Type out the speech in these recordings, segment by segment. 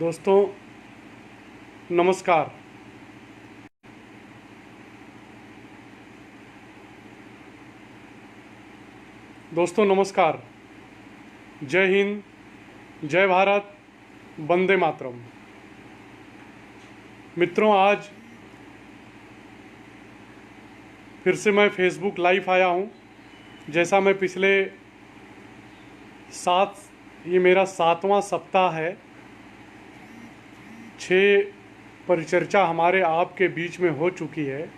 दोस्तों नमस्कार। दोस्तों नमस्कार। जय हिंद, जय भारत, वंदे मातरम। मित्रों, आज फिर से मैं फेसबुक लाइव आया हूँ। जैसा मैं पिछले ये मेरा 7वां सप्ताह है। 6 परिचर्चा हमारे आपके बीच में हो चुकी है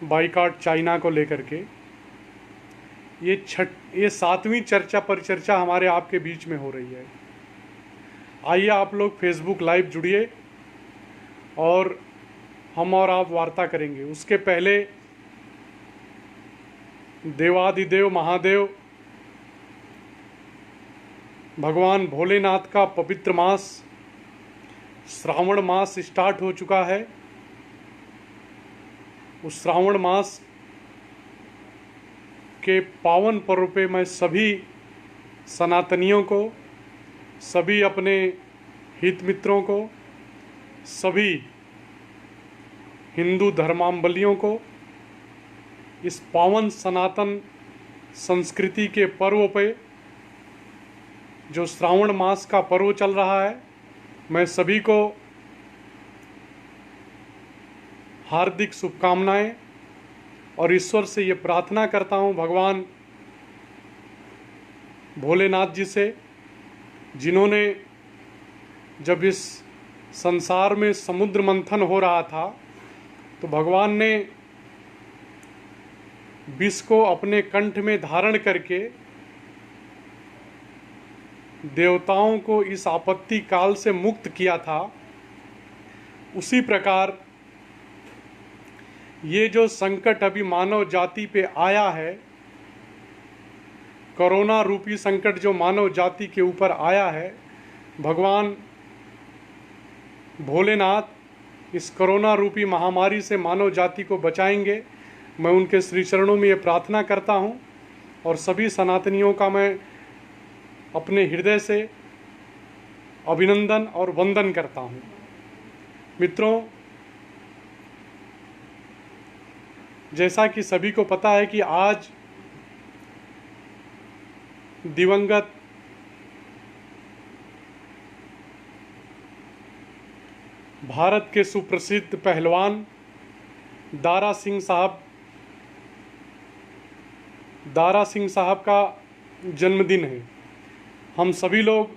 बाइकॉट चाइना को लेकर के। ये 7वीं परिचर्चा हमारे आपके बीच में हो रही है। आइए आप लोग फेसबुक लाइव जुड़िए और हम और आप वार्ता करेंगे। उसके पहले देवादिदेव महादेव भगवान भोलेनाथ का पवित्र मास श्रावण मास स्टार्ट हो चुका है। उस श्रावण मास के पावन पर्व पे मैं सभी सनातनियों को, सभी अपने हित मित्रों को, सभी हिंदू धर्मावलंबियों को इस पावन सनातन संस्कृति के पर्व पे, जो श्रावण मास का पर्व चल रहा है, मैं सभी को हार्दिक शुभकामनाएं और ईश्वर से ये प्रार्थना करता हूँ, भगवान भोलेनाथ जी से, जिन्होंने जब इस संसार में समुद्र मंथन हो रहा था तो भगवान ने विष को अपने कंठ में धारण करके देवताओं को इस आपत्ति काल से मुक्त किया था। उसी प्रकार ये जो संकट अभी मानव जाति पे आया है, कोरोना रूपी संकट जो मानव जाति के ऊपर आया है, भगवान भोलेनाथ इस कोरोना रूपी महामारी से मानव जाति को बचाएंगे। मैं उनके श्री चरणों में ये प्रार्थना करता हूँ और सभी सनातनियों का मैं अपने हृदय से अभिनंदन और वंदन करता हूँ। मित्रों, जैसा कि सभी को पता है कि आज दिवंगत भारत के सुप्रसिद्ध पहलवान दारा सिंह साहब का जन्मदिन है। हम सभी लोग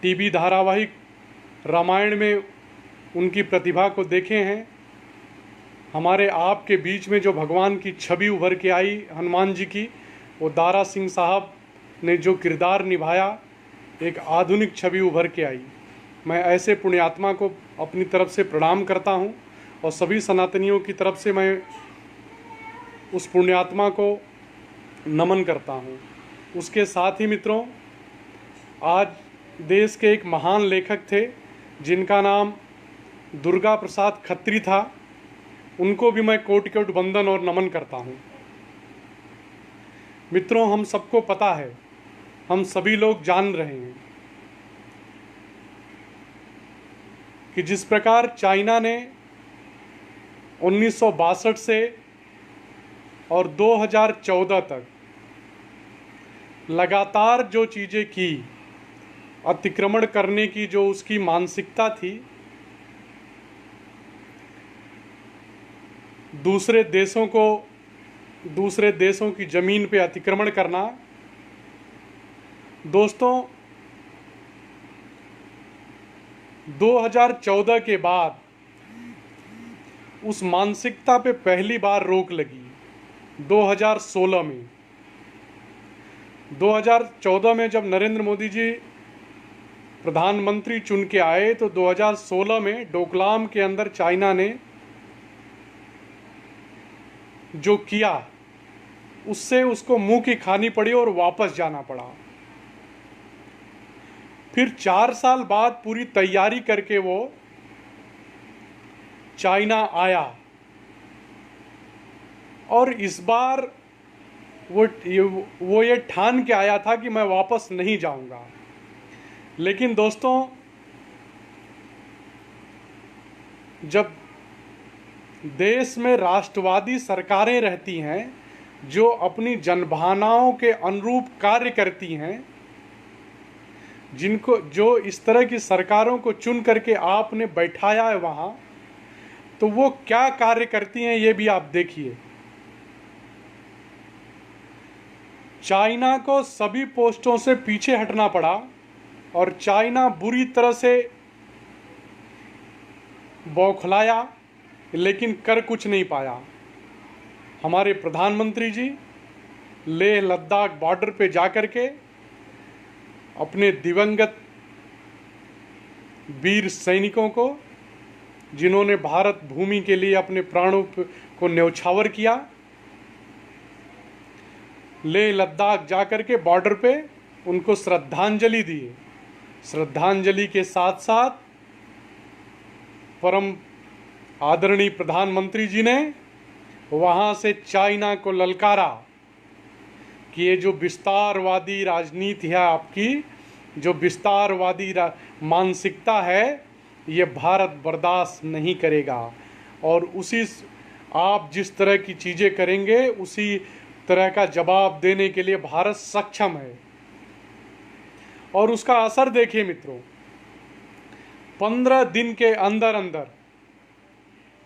टीवी धारावाहिक रामायण में उनकी प्रतिभा को देखे हैं। हमारे आपके बीच में जो भगवान की छवि उभर के आई हनुमान जी की, वो दारा सिंह साहब ने जो किरदार निभाया, एक आधुनिक छवि उभर के आई। मैं ऐसे पुण्यात्मा को अपनी तरफ से प्रणाम करता हूँ और सभी सनातनियों की तरफ से मैं उस पुण्यात्मा को नमन करता हूँ। उसके साथ ही मित्रों, आज देश के एक महान लेखक थे जिनका नाम दुर्गा प्रसाद खत्री था। उनको भी मैं कोटि कोटि वंदन और नमन करता हूँ। मित्रों, हम सबको पता है, हम सभी लोग जान रहे हैं कि जिस प्रकार चाइना ने 1962 से और 2014 तक लगातार जो चीज़ें की, अतिक्रमण करने की जो उसकी मानसिकता थी, दूसरे देशों की ज़मीन पे अतिक्रमण करना, दोस्तों 2014 के बाद उस मानसिकता पे पहली बार रोक लगी। 2014 में जब नरेंद्र मोदी जी प्रधानमंत्री चुन के आए तो 2016 में डोकलाम के अंदर चाइना ने जो किया, उससे उसको मुंह की खानी पड़ी और वापस जाना पड़ा। फिर 4 साल बाद पूरी तैयारी करके वो चाइना आया और इस बार वो ये ठान के आया था कि मैं वापस नहीं जाऊंगा। लेकिन दोस्तों, जब देश में राष्ट्रवादी सरकारें रहती हैं जो अपनी जनभावनाओं के अनुरूप कार्य करती हैं, जिनको जो इस तरह की सरकारों को चुन करके आपने बैठाया है वहाँ, तो वो क्या कार्य करती हैं ये भी आप देखिए। चाइना को सभी पोस्टों से पीछे हटना पड़ा और चाइना बुरी तरह से बौखलाया, लेकिन कर कुछ नहीं पाया। हमारे प्रधानमंत्री जी लेह लद्दाख बॉर्डर पे जाकर के अपने दिवंगत वीर सैनिकों को, जिन्होंने भारत भूमि के लिए अपने प्राणों को न्यौछावर किया, लेह लद्दाख जाकर के बॉर्डर पे उनको श्रद्धांजलि दी। श्रद्धांजलि के साथ साथ परम आदरणीय प्रधानमंत्री जी ने वहाँ से चाइना को ललकारा कि ये जो विस्तारवादी राजनीति है आपकी, जो विस्तारवादी मानसिकता है, ये भारत बर्दाश्त नहीं करेगा और उसी आप जिस तरह की चीज़ें करेंगे उसी तरह का जवाब देने के लिए भारत सक्षम है। और उसका असर देखिए मित्रों, 15 दिन के अंदर अंदर,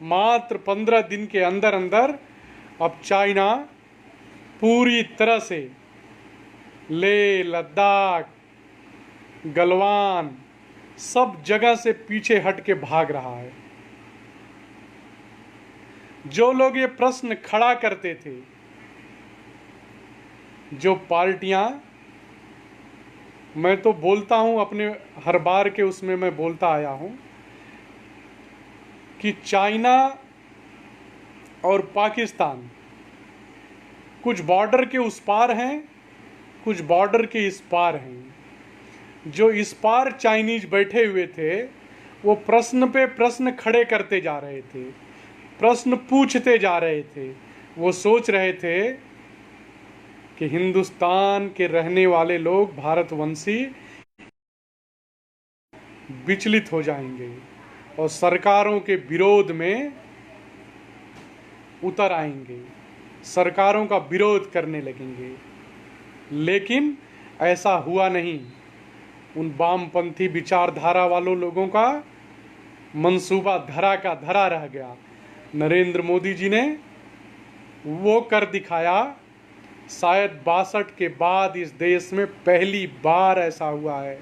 मात्र 15 दिन के अंदर अंदर अब चाइना पूरी तरह से लेह लद्दाख गलवान सब जगह से पीछे हट के भाग रहा है। जो लोग ये प्रश्न खड़ा करते थे, जो पार्टियां, मैं तो बोलता हूं अपने हर बार के उसमें मैं बोलता आया हूं कि चाइना और पाकिस्तान कुछ बॉर्डर के उस पार हैं, कुछ बॉर्डर के इस पार हैं। जो इस पार चाइनीज बैठे हुए थे वो प्रश्न पे प्रश्न खड़े करते जा रहे थे, प्रश्न पूछते जा रहे थे। वो सोच रहे थे कि हिंदुस्तान के रहने वाले लोग भारतवंशी विचलित हो जाएंगे और सरकारों के विरोध में उतर आएंगे, सरकारों का विरोध करने लगेंगे। लेकिन ऐसा हुआ नहीं। उन वामपंथी विचारधारा वालों लोगों का मंसूबा धरा का धरा रह गया। नरेंद्र मोदी जी ने वो कर दिखाया। शायद 62 के बाद इस देश में पहली बार ऐसा हुआ है,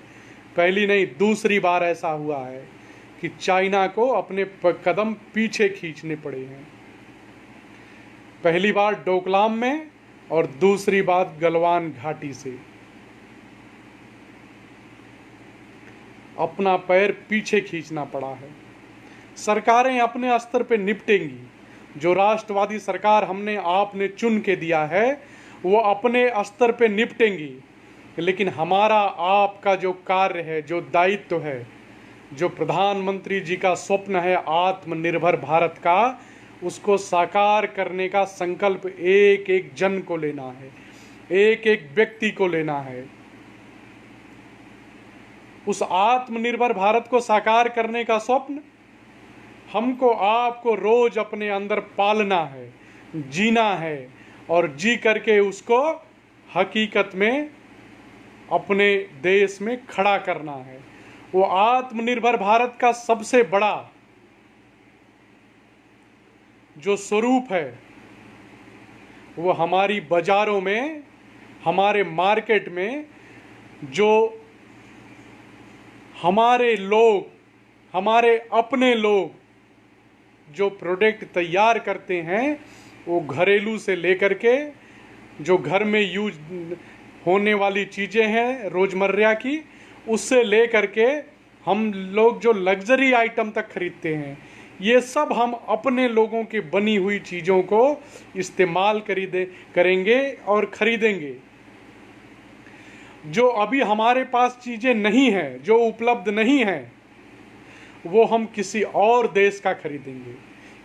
पहली नहीं दूसरी बार ऐसा हुआ है कि चाइना को अपने कदम पीछे खींचने पड़े हैं। पहली बार डोकलाम में और दूसरी बार गलवान घाटी से अपना पैर पीछे खींचना पड़ा है। सरकारें अपने स्तर पे निपटेंगी। जो राष्ट्रवादी सरकार हमने आपने चुन के दिया है वो अपने स्तर पे निपटेंगी, लेकिन हमारा आपका जो कार्य है, जो दायित्व है, जो प्रधानमंत्री जी का स्वप्न है आत्मनिर्भर भारत का, उसको साकार करने का संकल्प एक एक जन को लेना है, एक एक व्यक्ति को लेना है। उस आत्मनिर्भर भारत को साकार करने का स्वप्न हमको आपको रोज अपने अंदर पालना है, जीना है और जी करके उसको हकीकत में अपने देश में खड़ा करना है। वो आत्मनिर्भर भारत का सबसे बड़ा जो स्वरूप है वो हमारी बाजारों में, हमारे मार्केट में जो हमारे लोग, हमारे अपने लोग जो प्रोडक्ट तैयार करते हैं, वो घरेलू से लेकर के जो घर में यूज होने वाली चीज़ें हैं रोज़मर्रा की, उससे लेकर के हम लोग जो लग्जरी आइटम तक खरीदते हैं, ये सब हम अपने लोगों की बनी हुई चीज़ों को इस्तेमाल करेंगे और खरीदेंगे। जो अभी हमारे पास चीज़ें नहीं हैं, जो उपलब्ध नहीं हैं, वो हम किसी और देश का खरीदेंगे,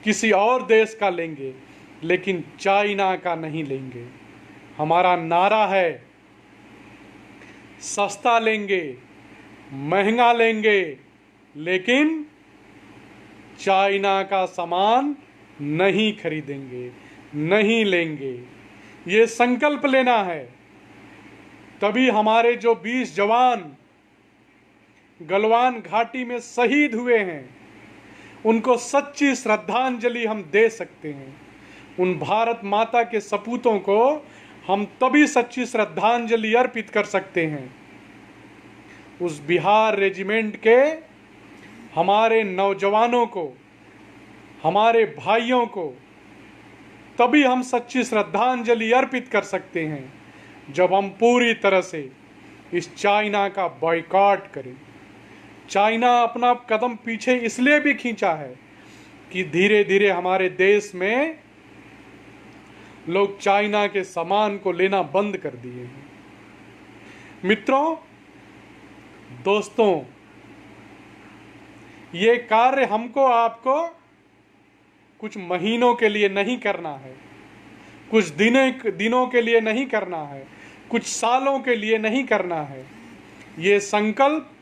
किसी और देश का लेंगे, लेकिन चाइना का नहीं लेंगे। हमारा नारा है सस्ता लेंगे, महंगा लेंगे, लेकिन चाइना का सामान नहीं खरीदेंगे, नहीं लेंगे। ये संकल्प लेना है। तभी हमारे जो 20 जवान गलवान घाटी में शहीद हुए हैं, उनको सच्ची श्रद्धांजलि हम दे सकते हैं। उन भारत माता के सपूतों को हम तभी सच्ची श्रद्धांजलि अर्पित कर सकते हैं। उस बिहार रेजिमेंट के हमारे नौजवानों को, हमारे भाइयों को तभी हम सच्ची श्रद्धांजलि अर्पित कर सकते हैं जब हम पूरी तरह से इस चाइना का बॉयकॉट करें। चाइना अपना कदम पीछे इसलिए भी खींचा है कि धीरे धीरे हमारे देश में लोग चाइना के सामान को लेना बंद कर दिए हैं। मित्रों, दोस्तों, ये कार्य हमको आपको कुछ महीनों के लिए नहीं करना है, कुछ दिनों के लिए नहीं करना है, कुछ सालों के लिए नहीं करना है। ये संकल्प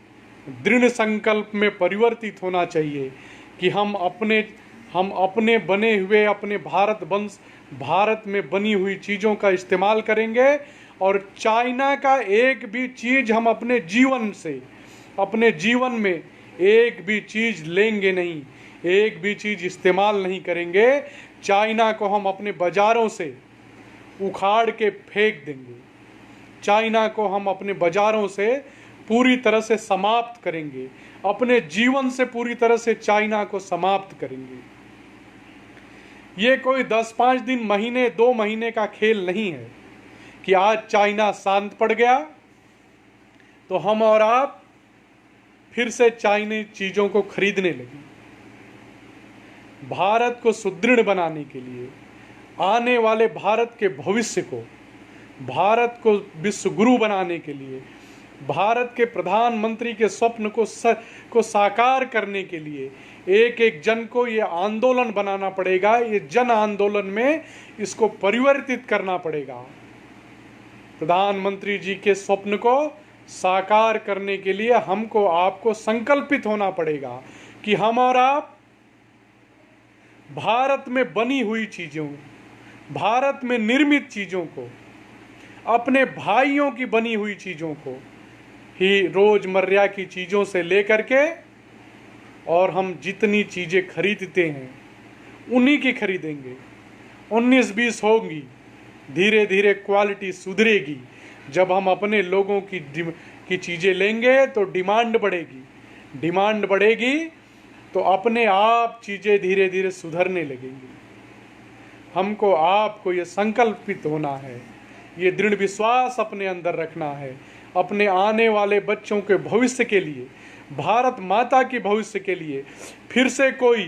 दृढ़ संकल्प में परिवर्तित होना चाहिए कि हम अपने बने हुए, अपने भारत में बनी हुई चीज़ों का इस्तेमाल करेंगे और चाइना का एक भी चीज़ हम अपने जीवन में एक भी चीज़ लेंगे नहीं, एक भी चीज़ इस्तेमाल नहीं करेंगे। चाइना को हम अपने बाज़ारों से उखाड़ के फेंक देंगे। चाइना को हम अपने बाज़ारों से पूरी तरह से समाप्त करेंगे, अपने जीवन से पूरी तरह से चाइना को समाप्त करेंगे। ये कोई 10-5 दिन, महीने, 2 महीने का खेल नहीं है कि आज चाइना शांत पड़ गया तो हम और आप फिर से चाइनीज चीज़ों को खरीदने लगे। भारत को सुदृढ़ बनाने के लिए, आने वाले भारत के भविष्य को, भारत को विश्व गुरु बनाने के लिए, भारत के प्रधानमंत्री के स्वप्न को साकार करने के लिए एक एक जन को ये आंदोलन बनाना पड़ेगा। ये जन आंदोलन में इसको परिवर्तित करना पड़ेगा। प्रधानमंत्री जी के स्वप्न को साकार करने के लिए हमको आपको संकल्पित होना पड़ेगा कि हम और आप भारत में बनी हुई चीज़ों, भारत में निर्मित चीज़ों को, अपने भाइयों की बनी हुई चीज़ों को ही रोज़मर्रा की चीज़ों से लेकर के और हम जितनी चीज़ें खरीदते हैं उन्हीं की खरीदेंगे। 19-20 होंगी, धीरे धीरे क्वालिटी सुधरेगी। जब हम अपने लोगों की चीज़ें लेंगे तो डिमांड बढ़ेगी, डिमांड बढ़ेगी तो अपने आप चीज़ें धीरे धीरे सुधरने लगेंगी। हमको आपको ये संकल्पित होना है, ये दृढ़ विश्वास अपने अंदर रखना है, अपने आने वाले बच्चों के भविष्य के लिए, भारत माता की भविष्य के लिए फिर से कोई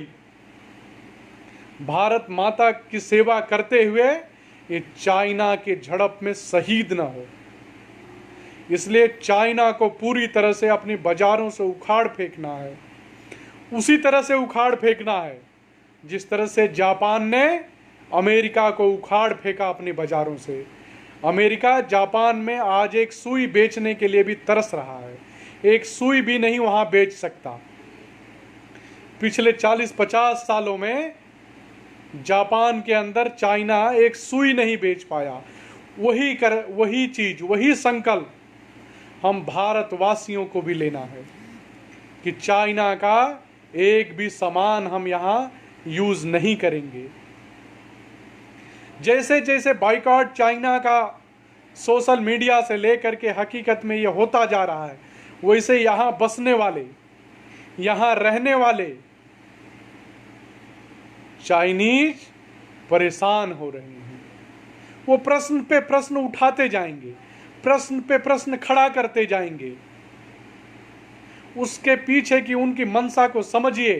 भारत माता की सेवा करते हुए ये चाइना के झड़प में शहीद ना हो। इसलिए चाइना को पूरी तरह से अपने बाजारों से उखाड़ फेंकना है, उसी तरह से उखाड़ फेंकना है जिस तरह से जापान ने अमेरिका को उखाड़ फेंका अपने बाजारों से। अमेरिका जापान में आज एक सुई बेचने के लिए भी तरस रहा है, एक सुई भी नहीं वहां बेच सकता। पिछले 40-50 सालों में जापान के अंदर चाइना एक सुई नहीं बेच पाया। वही चीज, वही संकल्प हम भारतवासियों को भी लेना है कि चाइना का एक भी सामान हम यहाँ यूज नहीं करेंगे। जैसे जैसे बॉयकॉट चाइना का सोशल मीडिया से लेकर के हकीकत में ये होता जा रहा है, वैसे यहाँ बसने वाले, यहाँ रहने वाले चाइनीज परेशान हो रहे हैं। वो प्रश्न पे प्रश्न उठाते जाएंगे, प्रश्न पे प्रश्न खड़ा करते जाएंगे। उसके पीछे की उनकी मंशा को समझिए,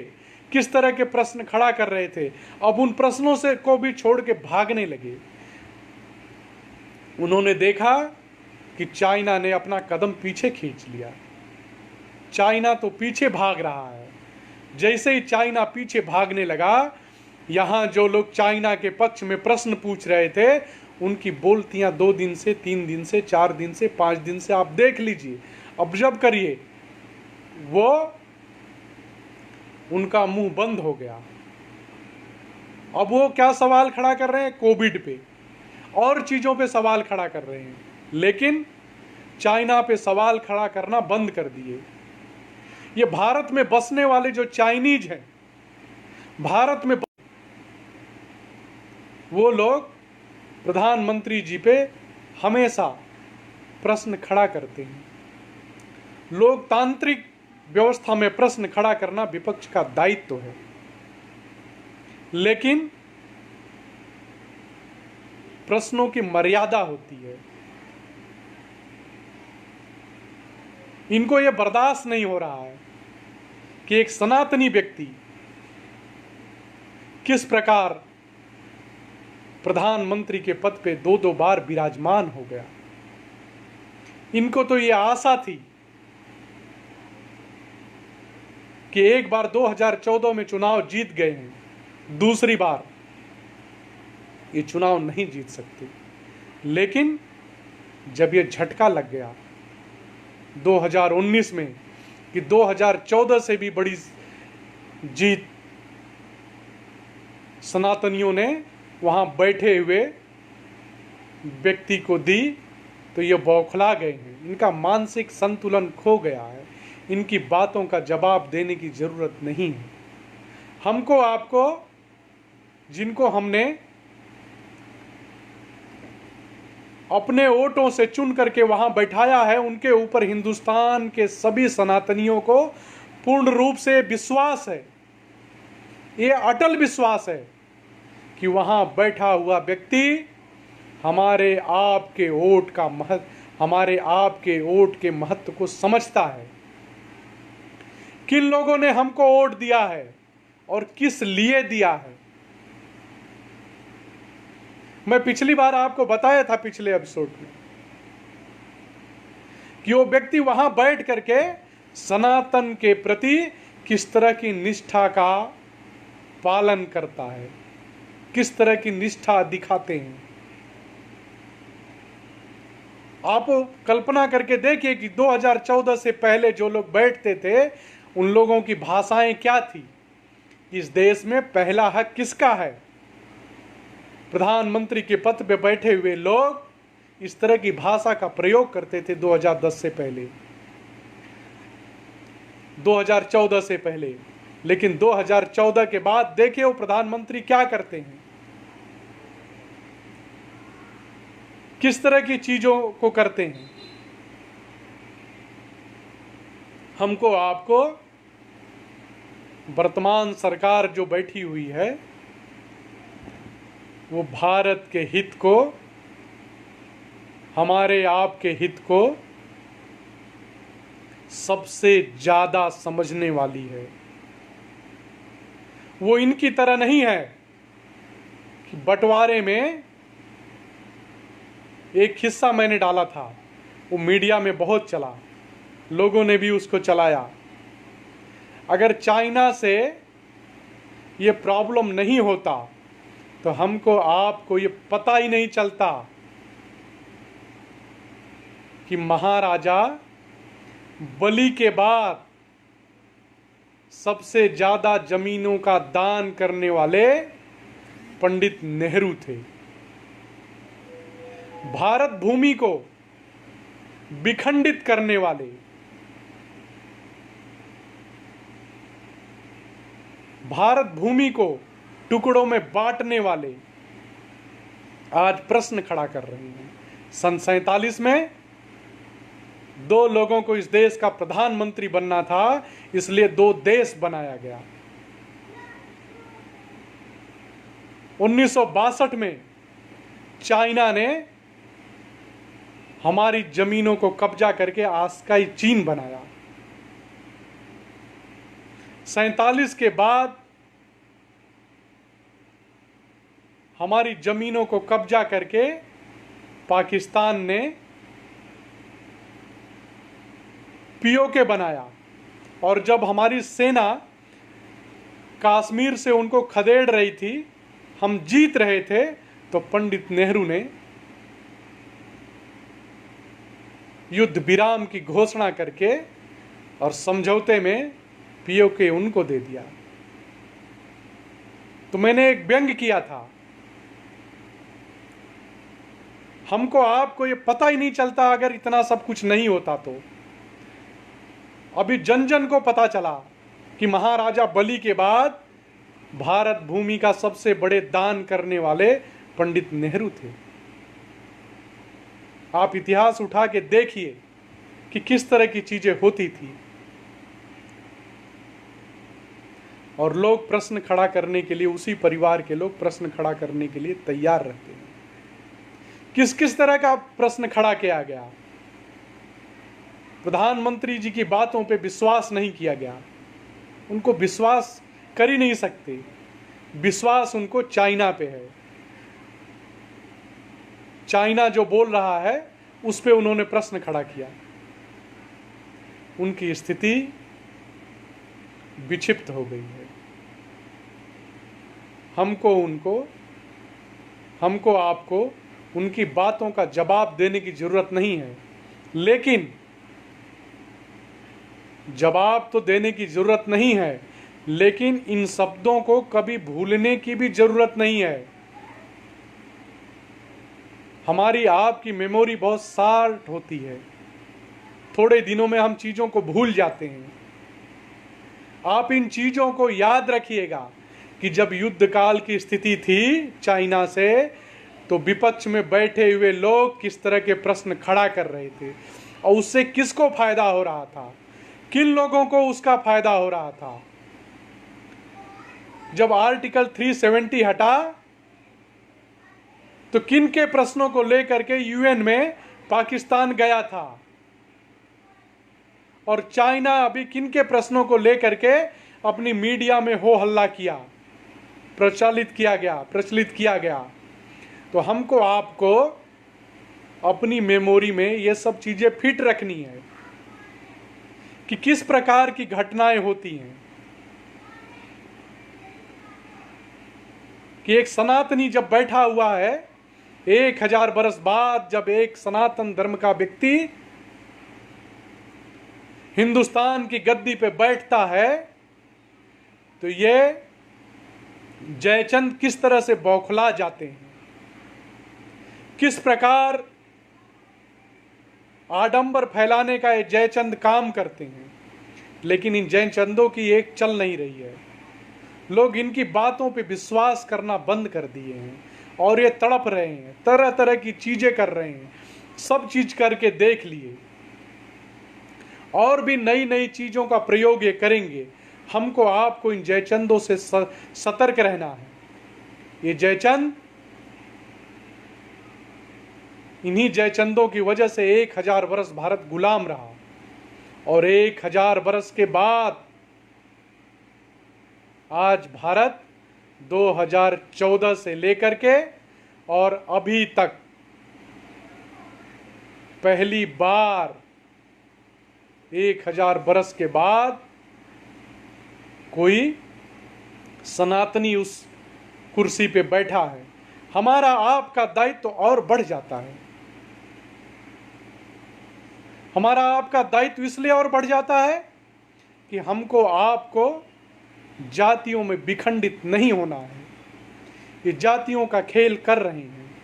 किस तरह के प्रश्न खड़ा कर रहे थे। अब उन प्रश्नों से को भी छोड़ के भागने लगे। उन्होंने देखा कि चाइना ने अपना कदम पीछे खींच लिया, चाइना तो पीछे भाग रहा है। जैसे ही चाइना पीछे भागने लगा, यहाँ जो लोग चाइना के पक्ष में प्रश्न पूछ रहे थे, उनकी बोलतियाँ 2 दिन से, 3 दिन से, 4 दिन से, 5 दिन से आप देख लीजिए, ऑब्जर्व करिए, वो उनका मुंह बंद हो गया। अब वो क्या सवाल खड़ा कर रहे हैं? कोविड पे और चीज़ों पे सवाल खड़ा कर रहे हैं, लेकिन चाइना पे सवाल खड़ा करना बंद कर दिए। ये भारत में बसने वाले जो चाइनीज हैं, भारत में वो लोग प्रधानमंत्री जी पे हमेशा प्रश्न खड़ा करते हैं। लोकतांत्रिक व्यवस्था में प्रश्न खड़ा करना विपक्ष का दायित्व है, लेकिन प्रश्नों की मर्यादा होती है। इनको यह बर्दाश्त नहीं हो रहा है कि एक सनातनी व्यक्ति किस प्रकार प्रधानमंत्री के पद पे 2-2 बार विराजमान हो गया। इनको तो ये आशा थी कि एक बार 2014 में चुनाव जीत गए हैं, दूसरी बार ये चुनाव नहीं जीत सकते। लेकिन जब ये झटका लग गया 2019 में कि 2014 से भी बड़ी जीत सनातनियों ने वहां बैठे हुए व्यक्ति को दी, तो ये बौखला गए हैं। इनका मानसिक संतुलन खो गया है। इनकी बातों का जवाब देने की जरूरत नहीं है। हमको, आपको, जिनको हमने अपने वोटों से चुन करके वहां बैठाया है, उनके ऊपर हिंदुस्तान के सभी सनातनियों को पूर्ण रूप से विश्वास है। ये अटल विश्वास है कि वहां बैठा हुआ व्यक्ति हमारे आपके वोट का हमारे आपके वोट के महत्व को समझता है। किन लोगों ने हमको वोट दिया है और किस लिए दिया है। मैं पिछली बार आपको बताया था, पिछले एपिसोड में, कि वो व्यक्ति वहां बैठ करके सनातन के प्रति किस तरह की निष्ठा का पालन करता है, किस तरह की निष्ठा दिखाते हैं। आप कल्पना करके देखिए कि 2014 से पहले जो लोग बैठते थे, उन लोगों की भाषाएं क्या थी। इस देश में पहला हक किसका है? प्रधानमंत्री के पद पे बैठे हुए लोग इस तरह की भाषा का प्रयोग करते थे 2010 से पहले, 2014 से पहले। लेकिन 2014 के बाद देखिए वो प्रधानमंत्री क्या करते हैं, किस तरह की चीजों को करते हैं। हमको, आपको, वर्तमान सरकार जो बैठी हुई है, वो भारत के हित को, हमारे आपके हित को सबसे ज्यादा समझने वाली है। वो इनकी तरह नहीं है कि बंटवारे में एक हिस्सा मैंने डाला था, वो मीडिया में बहुत चला, लोगों ने भी उसको चलाया। अगर चाइना से ये प्रॉब्लम नहीं होता तो हमको, आपको ये पता ही नहीं चलता कि महाराजा बलि के बाद सबसे ज्यादा जमीनों का दान करने वाले पंडित नेहरू थे। भारत भूमि को विखंडित करने वाले, भारत भूमि को टुकड़ों में बांटने वाले आज प्रश्न खड़ा कर रहे हैं। सन 47 में 2 लोगों को इस देश का प्रधानमंत्री बनना था, इसलिए 2 देश बनाया गया। 1962 में चाइना ने हमारी जमीनों को कब्जा करके आस्काई चीन बनाया। 47 के बाद हमारी जमीनों को कब्जा करके पाकिस्तान ने पीओके बनाया, और जब हमारी सेना कश्मीर से उनको खदेड़ रही थी, हम जीत रहे थे, तो पंडित नेहरू ने युद्ध विराम की घोषणा करके और समझौते में पीओके उनको दे दिया। तो मैंने एक व्यंग किया था, हमको आपको ये पता ही नहीं चलता अगर इतना सब कुछ नहीं होता तो। अभी जन जन को पता चला कि महाराजा बलि के बाद भारत भूमि का सबसे बड़े दान करने वाले पंडित नेहरू थे। आप इतिहास उठा के देखिए कि किस तरह की चीजें होती थी, और लोग प्रश्न खड़ा करने के लिए, उसी परिवार के लोग प्रश्न खड़ा करने के लिए तैयार रहते हैं। किस किस तरह का प्रश्न खड़ा किया गया? प्रधानमंत्री जी की बातों पे विश्वास नहीं किया गया, उनको विश्वास कर ही नहीं सकते। विश्वास उनको चाइना पे है, चाइना जो बोल रहा है उस पे उन्होंने प्रश्न खड़ा किया। उनकी स्थिति विक्षिप्त हो गई है। हमको आपको उनकी बातों का जवाब देने की जरूरत नहीं है, लेकिन जवाब तो देने की जरूरत नहीं है, लेकिन इन शब्दों को कभी भूलने की भी जरूरत नहीं है। हमारी आपकी मेमोरी बहुत शार्ट होती है, थोड़े दिनों में हम चीजों को भूल जाते हैं। आप इन चीजों को याद रखिएगा कि जब युद्ध काल की स्थिति थी चाइना से, तो विपक्ष में बैठे हुए लोग किस तरह के प्रश्न खड़ा कर रहे थे और उससे किसको फायदा हो रहा था, किन लोगों को उसका फायदा हो रहा था। जब आर्टिकल 370 हटा तो किन के प्रश्नों को लेकर के यूएन में पाकिस्तान गया था, और चाइना अभी किन के प्रश्नों को लेकर के अपनी मीडिया में हो हल्ला किया, प्रचलित किया गया। तो हमको आपको अपनी मेमोरी में ये सब चीजें फिट रखनी है कि किस प्रकार की घटनाएं होती हैं, कि एक सनातनी जब बैठा हुआ है 1000 बरस बाद, जब एक सनातन धर्म का व्यक्ति हिंदुस्तान की गद्दी पे बैठता है, तो ये जयचंद किस तरह से बौखला जाते हैं, किस प्रकार आडंबर फैलाने का ये जयचंद काम करते हैं। लेकिन इन जयचंदों की एक चल नहीं रही है। लोग इनकी बातों पे विश्वास करना बंद कर दिए हैं और ये तड़प रहे हैं, तरह तरह की चीजें कर रहे हैं, सब चीज करके देख लिए, और भी नई नई चीजों का प्रयोग ये करेंगे। हमको आपको इन जयचंदों से सतर्क रहना है। ये जयचंद, इन्हीं जयचंदों की वजह से 1000 वर्ष भारत गुलाम रहा, और 1000 वर्ष के बाद आज भारत 2014 से लेकर के और अभी तक पहली बार 1000 बरस के बाद कोई सनातनी उस कुर्सी पे बैठा है। हमारा आपका दायित्व तो और बढ़ जाता है। हमारा आपका दायित्व इसलिए और बढ़ जाता है कि हमको आपको जातियों में विखंडित नहीं होना है। ये जातियों का खेल कर रहे हैं।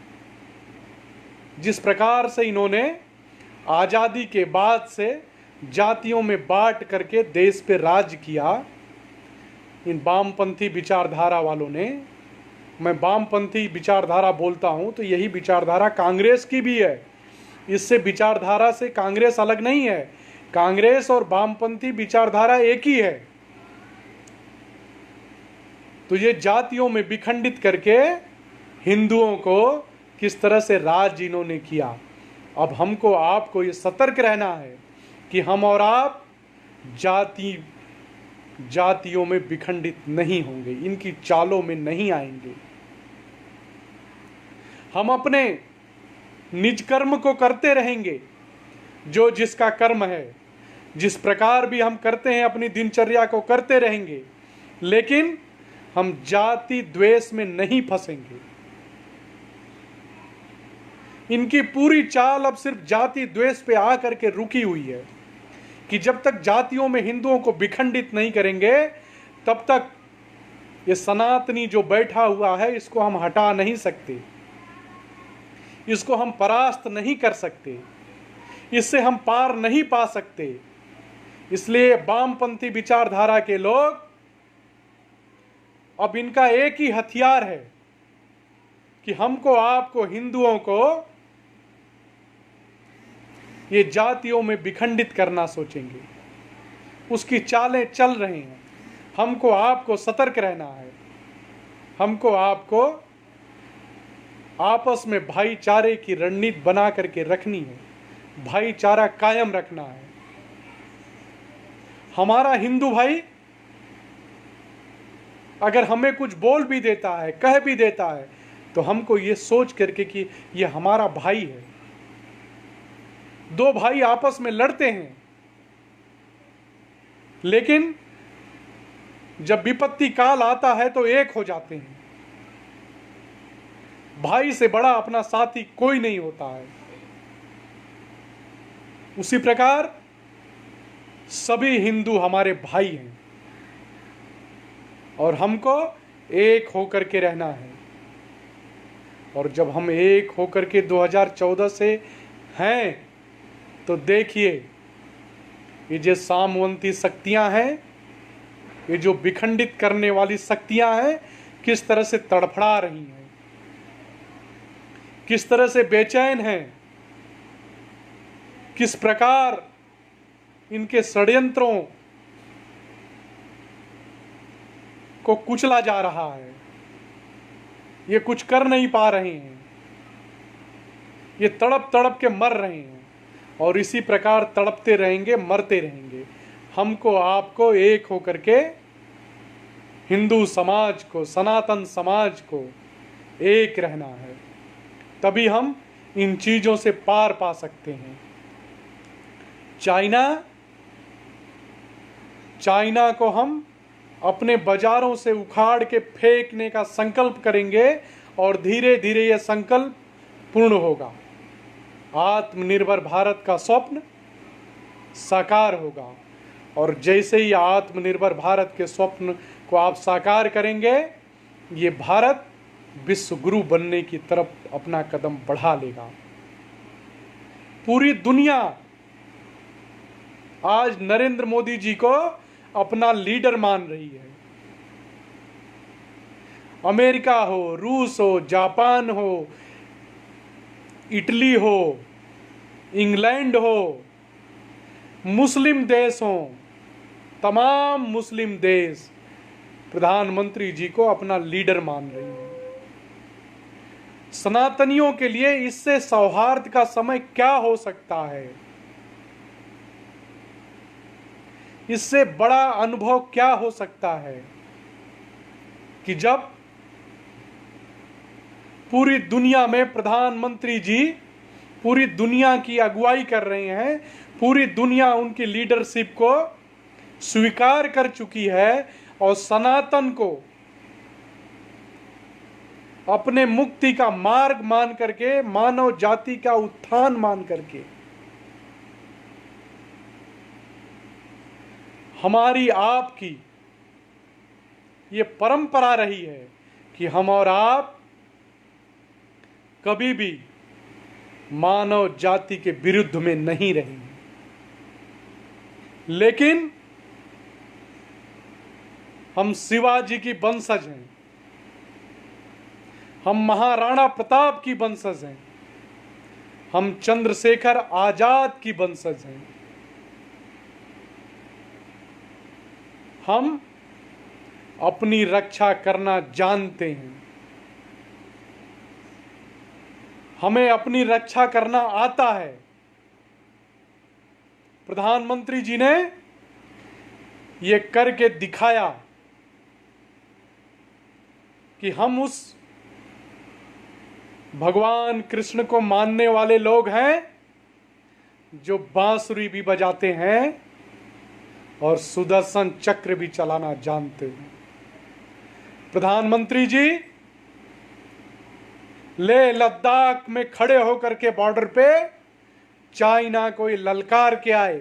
जिस प्रकार से इन्होंने आजादी के बाद से जातियों में बांट करके देश पे राज किया, इन वामपंथी विचारधारा वालों ने, मैं वामपंथी विचारधारा बोलता हूं तो यही विचारधारा कांग्रेस की भी है। इससे विचारधारा से कांग्रेस अलग नहीं है। कांग्रेस और वामपंथी विचारधारा एक ही है। तो ये जातियों में विखंडित करके हिंदुओं को किस तरह से राज इन्होंने किया। अब हमको आपको ये सतर्क रहना है कि हम और आप जातियों में विखंडित नहीं होंगे, इनकी चालों में नहीं आएंगे। हम अपने निज कर्म को करते रहेंगे, जो जिसका कर्म है, जिस प्रकार भी हम करते हैं अपनी दिनचर्या को करते रहेंगे, लेकिन हम जाति द्वेष में नहीं फंसेंगे। इनकी पूरी चाल अब सिर्फ जाति द्वेष पे आकर के रुकी हुई है। कि जब तक जातियों में हिंदुओं को विखंडित नहीं करेंगे तब तक ये सनातनी जो बैठा हुआ है इसको हम हटा नहीं सकते, इसको हम परास्त नहीं कर सकते, इससे हम पार नहीं पा सकते। इसलिए वामपंथी विचारधारा के लोग, अब इनका एक ही हथियार है कि हमको, आपको, हिंदुओं को ये जातियों में विखंडित करना सोचेंगे। उसकी चालें चल रही हैं। हमको आपको सतर्क रहना है, हमको आपको आपस में भाईचारे की रणनीति बना करके रखनी है, भाईचारा कायम रखना है। हमारा हिंदू भाई अगर हमें कुछ बोल भी देता है, कह भी देता है, तो हमको ये सोच करके कि ये हमारा भाई है। दो भाई आपस में लड़ते हैं, लेकिन जब विपत्ति काल आता है तो एक हो जाते हैं। भाई से बड़ा अपना साथी कोई नहीं होता है। उसी प्रकार सभी हिंदू हमारे भाई हैं और हमको एक होकर के रहना है। और जब हम एक होकर के 2014 से हैं तो देखिए, ये जो सामवंती शक्तियां हैं, ये जो विखंडित करने वाली शक्तियां हैं, किस तरह से तड़फड़ा रही हैं, किस तरह से बेचैन हैं, किस प्रकार इनके षड्यंत्रों को कुचला जा रहा है। ये कुछ कर नहीं पा रहे हैं, ये तड़प तड़प के मर रहे हैं और इसी प्रकार तड़पते रहेंगे, मरते रहेंगे। हमको आपको एक होकर के हिंदू समाज को, सनातन समाज को एक रहना है, तभी हम इन चीजों से पार पा सकते हैं। चाइना को हम अपने बाजारों से उखाड़ के फेंकने का संकल्प करेंगे और धीरे धीरे यह संकल्प पूर्ण होगा। आत्मनिर्भर भारत का स्वप्न साकार होगा और जैसे ही आत्मनिर्भर भारत के स्वप्न को आप साकार करेंगे, ये भारत विश्व गुरु बनने की तरफ अपना कदम बढ़ा लेगा। पूरी दुनिया आज नरेंद्र मोदी जी को अपना लीडर मान रही है। अमेरिका हो, रूस हो, जापान हो, इटली हो, इंग्लैंड हो, मुस्लिम देश हो, तमाम मुस्लिम देश प्रधानमंत्री जी को अपना लीडर मान रही है। सनातनियों के लिए इससे सौहार्द का समय क्या हो सकता है? इससे बड़ा अनुभव क्या हो सकता है कि जब पूरी दुनिया में प्रधानमंत्री जी पूरी दुनिया की अगुवाई कर रहे हैं, पूरी दुनिया उनकी लीडरशिप को स्वीकार कर चुकी है और सनातन को अपने मुक्ति का मार्ग मान करके, मानव जाति का उत्थान मान करके हमारी आपकी ये परंपरा रही है कि हम और आप कभी भी मानव जाति के विरुद्ध में नहीं रहेंगे। लेकिन हम शिवाजी की वंशज हैं, हम महाराणा प्रताप की वंशज हैं, हम चंद्रशेखर आजाद की वंशज हैं। हम अपनी रक्षा करना जानते हैं, हमें अपनी रक्षा करना आता है। प्रधानमंत्री जी ने ये करके दिखाया कि हम उस भगवान कृष्ण को मानने वाले लोग हैं जो बांसुरी भी बजाते हैं और सुदर्शन चक्र भी चलाना जानते हैं। प्रधानमंत्री जी लेह लद्दाख में खड़े होकर के बॉर्डर पे चाइना को ललकार के आए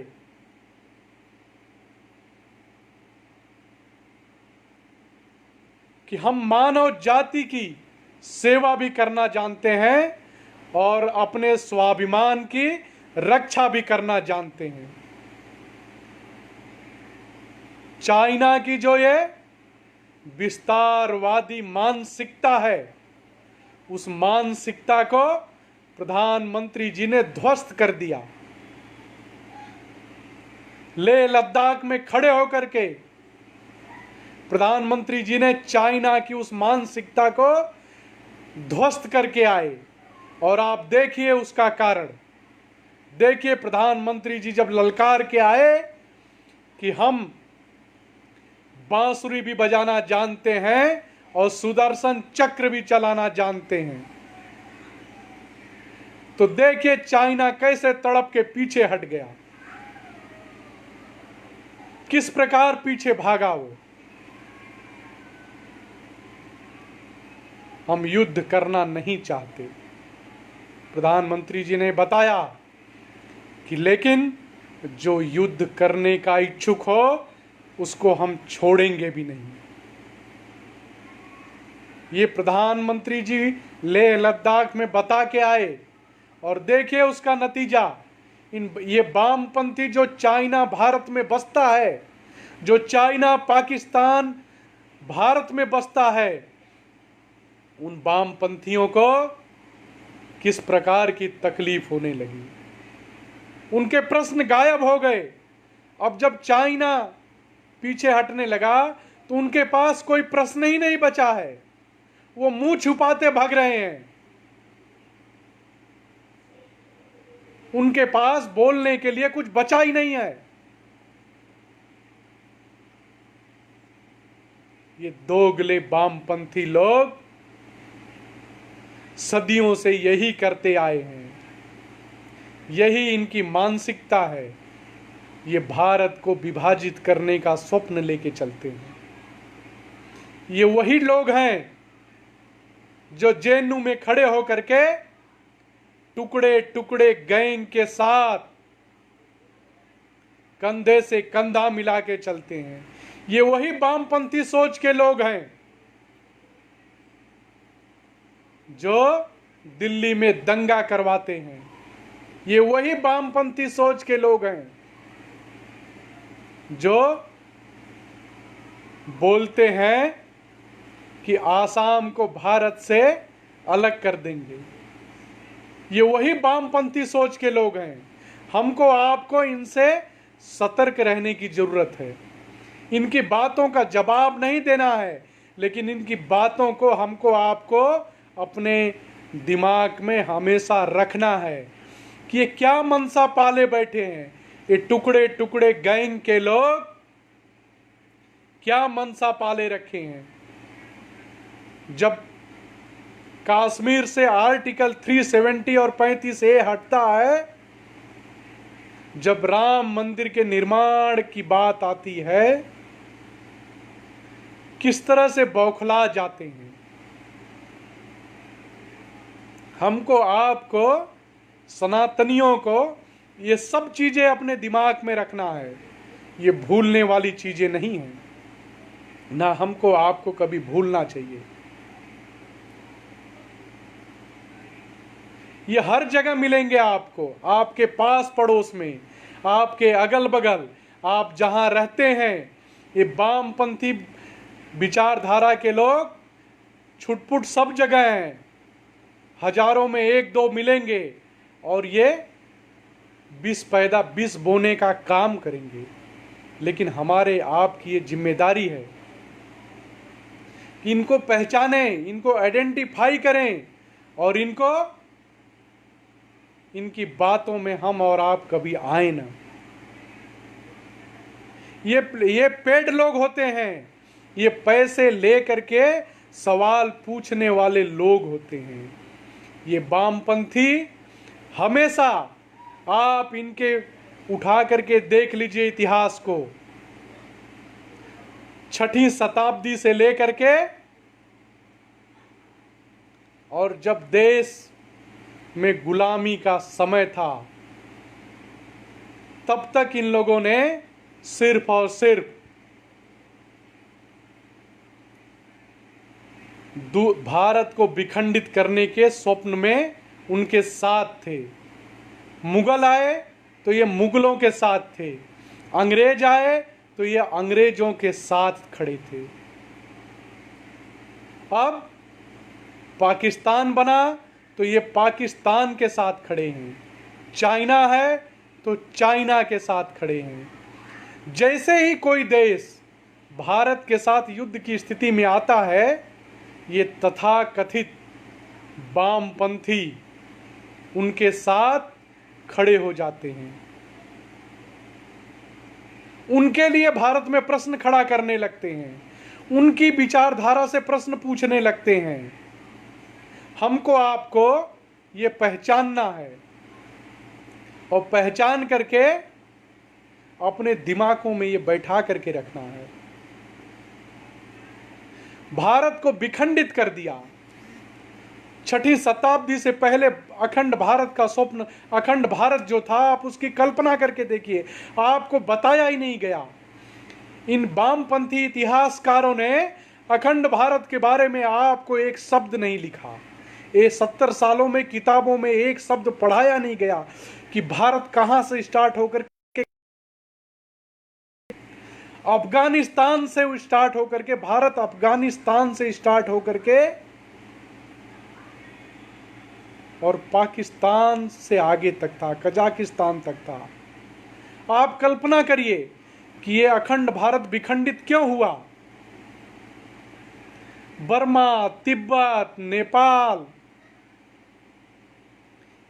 कि हम मानव जाति की सेवा भी करना जानते हैं और अपने स्वाभिमान की रक्षा भी करना जानते हैं। चाइना की जो ये विस्तारवादी मानसिकता है, उस मानसिकता को प्रधानमंत्री जी ने ध्वस्त कर दिया। लेह लद्दाख में खड़े होकर के प्रधानमंत्री जी ने चाइना की उस मानसिकता को ध्वस्त करके आए। और आप देखिए उसका कारण, देखिए प्रधानमंत्री जी जब ललकार के आए कि हम बांसुरी भी बजाना जानते हैं और सुदर्शन चक्र भी चलाना जानते हैं, तो देखिए चाइना कैसे तड़प के पीछे हट गया, किस प्रकार पीछे भागा वो। हम युद्ध करना नहीं चाहते, प्रधानमंत्री जी ने बताया कि लेकिन जो युद्ध करने का इच्छुक हो उसको हम छोड़ेंगे भी नहीं। ये प्रधानमंत्री जी लेह लद्दाख में बता के आए और देखिए उसका नतीजा। ये वामपंथी जो चाइना भारत में बसता है, जो चाइना पाकिस्तान भारत में बसता है, उन वामपंथियों को किस प्रकार की तकलीफ होने लगी। उनके प्रश्न गायब हो गए। अब जब चाइना पीछे हटने लगा तो उनके पास कोई प्रश्न ही नहीं बचा है, वो मुंह छुपाते भाग रहे हैं। उनके पास बोलने के लिए कुछ बचा ही नहीं है। ये दोगले वामपंथी लोग सदियों से यही करते आए हैं, यही इनकी मानसिकता है। ये भारत को विभाजित करने का स्वप्न लेके चलते हैं। ये वही लोग हैं जो जेएनयू में खड़े होकर के टुकड़े टुकड़े गैंग के साथ कंधे से कंधा मिला के चलते हैं। ये वही वामपंथी सोच के लोग हैं जो दिल्ली में दंगा करवाते हैं। ये वही वामपंथी सोच के लोग हैं जो बोलते हैं कि आसाम को भारत से अलग कर देंगे। ये वही वामपंथी सोच के लोग हैं। हमको आपको इनसे सतर्क रहने की जरूरत है। इनकी बातों का जवाब नहीं देना है, लेकिन इनकी बातों को हमको आपको अपने दिमाग में हमेशा रखना है कि ये क्या मनसा पाले बैठे हैं। ये टुकड़े टुकड़े गैंग के लोग क्या मनसा पाले रखे हैं। जब कश्मीर से आर्टिकल 370 और 35A हटता है, जब राम मंदिर के निर्माण की बात आती है, किस तरह से बौखला जाते हैं। हमको आपको सनातनियों को ये सब चीजें अपने दिमाग में रखना है। ये भूलने वाली चीजें नहीं हैं, ना हमको आपको कभी भूलना चाहिए। ये हर जगह मिलेंगे आपको, आपके पास पड़ोस में, आपके अगल बगल, आप जहां रहते हैं। ये वामपंथी विचारधारा के लोग छुटपुट सब जगह हैं, हजारों में एक दो मिलेंगे और ये विष बोने का काम करेंगे। लेकिन हमारे आपकी ये जिम्मेदारी है कि इनको पहचानें, इनको आइडेंटिफाई करें और इनकी बातों में हम और आप कभी आए ना। ये पेड लोग होते हैं, ये पैसे ले करके सवाल पूछने वाले लोग होते हैं। ये वामपंथी हमेशा, आप इनके उठा करके देख लीजिए इतिहास को, 6वीं शताब्दी से लेकर के, और जब देश में गुलामी का समय था, तब तक इन लोगों ने सिर्फ और सिर्फ भारत को विखंडित करने के स्वप्न में उनके साथ थे। मुगल आए तो ये मुगलों के साथ थे, अंग्रेज आए तो ये अंग्रेजों के साथ खड़े थे। अब पाकिस्तान बना तो ये पाकिस्तान के साथ खड़े हैं, चाइना है तो चाइना के साथ खड़े हैं। जैसे ही कोई देश भारत के साथ युद्ध की स्थिति में आता है, ये तथाकथित वामपंथी उनके साथ खड़े हो जाते हैं। उनके लिए भारत में प्रश्न खड़ा करने लगते हैं, उनकी विचारधारा से प्रश्न पूछने लगते हैं। हमको आपको ये पहचानना है और पहचान करके अपने दिमागों में ये बैठा करके रखना है। भारत को विखंडित कर दिया। 6वीं शताब्दी से पहले अखंड भारत का स्वप्न, अखंड भारत जो था, आप उसकी कल्पना करके देखिए, आपको बताया ही नहीं गया। इन वामपंथी इतिहासकारों ने अखंड भारत के बारे में आपको एक शब्द नहीं लिखा। ये 70 सालों में किताबों में एक शब्द पढ़ाया नहीं गया कि भारत कहां से स्टार्ट होकर के अफगानिस्तान से स्टार्ट होकर के, भारत अफगानिस्तान से स्टार्ट होकर के और पाकिस्तान से आगे तक था, कजाकिस्तान तक था। आप कल्पना करिए कि ये अखंड भारत विखंडित क्यों हुआ। बर्मा, तिब्बत, नेपाल,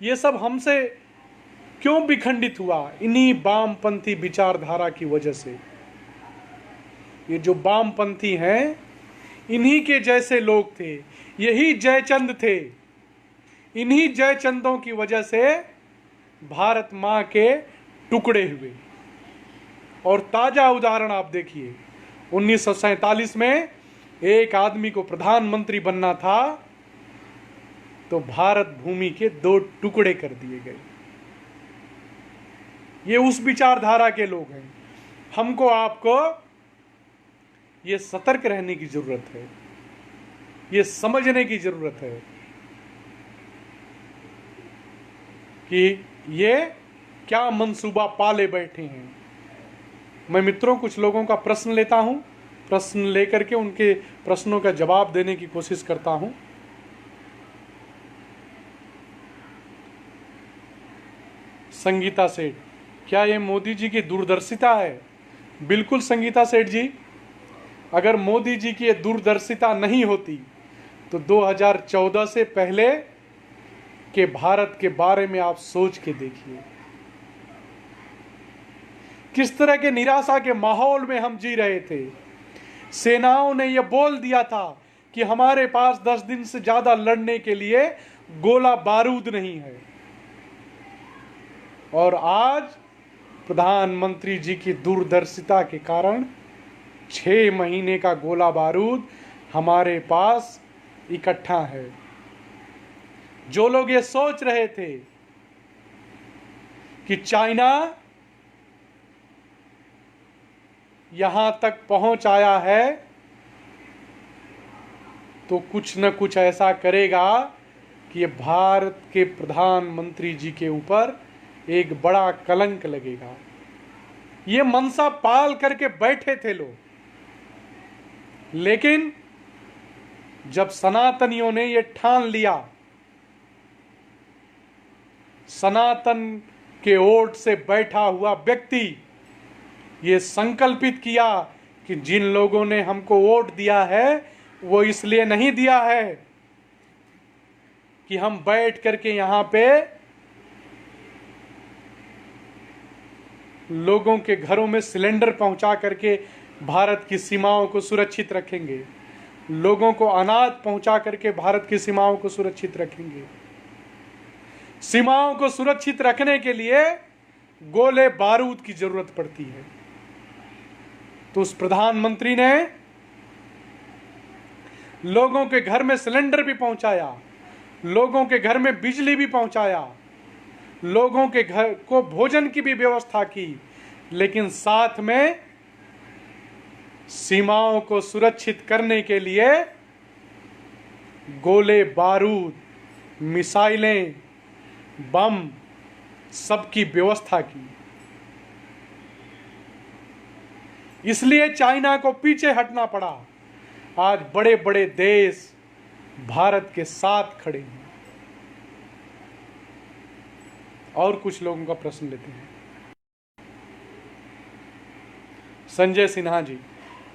ये सब हमसे क्यों विखंडित हुआ? इन्हीं वामपंथी विचारधारा की वजह से। ये जो वामपंथी हैं, इन्हीं के जैसे लोग थे, यही जयचंद थे। इन्हीं जयचंदों की वजह से भारत मां के टुकड़े हुए। और ताजा उदाहरण आप देखिए, 1947 में एक आदमी को प्रधानमंत्री बनना था तो भारत भूमि के 2 टुकड़े कर दिए गए। ये उस विचारधारा के लोग हैं। हमको आपको ये सतर्क रहने की जरूरत है, ये समझने की जरूरत है कि ये क्या मंसूबा पाले बैठे हैं। मैं मित्रों कुछ लोगों का प्रश्न लेता हूं, प्रश्न लेकर के उनके प्रश्नों का जवाब देने की कोशिश करता हूं। संगीता सेठ, क्या ये मोदी जी की दूरदर्शिता है? बिल्कुल संगीता सेठ जी, अगर मोदी जी की ये दूरदर्शिता नहीं होती तो 2014 से पहले के भारत के बारे में आप सोच के देखिए, किस तरह के निराशा के माहौल में हम जी रहे थे। सेनाओं ने यह बोल दिया था कि हमारे पास 10 दिन से ज्यादा लड़ने के लिए गोला बारूद नहीं है, और आज प्रधानमंत्री जी की दूरदर्शिता के कारण 6 महीने का गोला बारूद हमारे पास इकट्ठा है। जो लोग ये सोच रहे थे कि चाइना यहां तक पहुंच आया है तो कुछ न कुछ ऐसा करेगा कि ये भारत के प्रधानमंत्री जी के ऊपर एक बड़ा कलंक लगेगा। ये मनसा पाल करके बैठे थे लोग, लेकिन जब सनातनियों ने ये ठान लिया, सनातन के ओट से बैठा हुआ व्यक्ति ये संकल्पित किया कि जिन लोगों ने हमको वोट दिया है वो इसलिए नहीं दिया है कि हम बैठ करके यहां पे लोगों के घरों में सिलेंडर पहुंचा करके भारत की सीमाओं को सुरक्षित रखेंगे, लोगों को अनाज पहुंचा करके भारत की सीमाओं को सुरक्षित रखेंगे। सीमाओं को सुरक्षित रखने के लिए गोले बारूद की जरूरत पड़ती है। तो उस प्रधानमंत्री ने लोगों के घर में सिलेंडर भी पहुंचाया, लोगों के घर में बिजली भी पहुंचाया, लोगों के घर को भोजन की भी व्यवस्था की, लेकिन साथ में सीमाओं को सुरक्षित करने के लिए गोले बारूद, मिसाइलें, बम, सबकी व्यवस्था की। इसलिए चाइना को पीछे हटना पड़ा। आज बड़े बड़े देश भारत के साथ खड़े हैं। और कुछ लोगों का प्रश्न लेते हैं। संजय सिन्हा जी,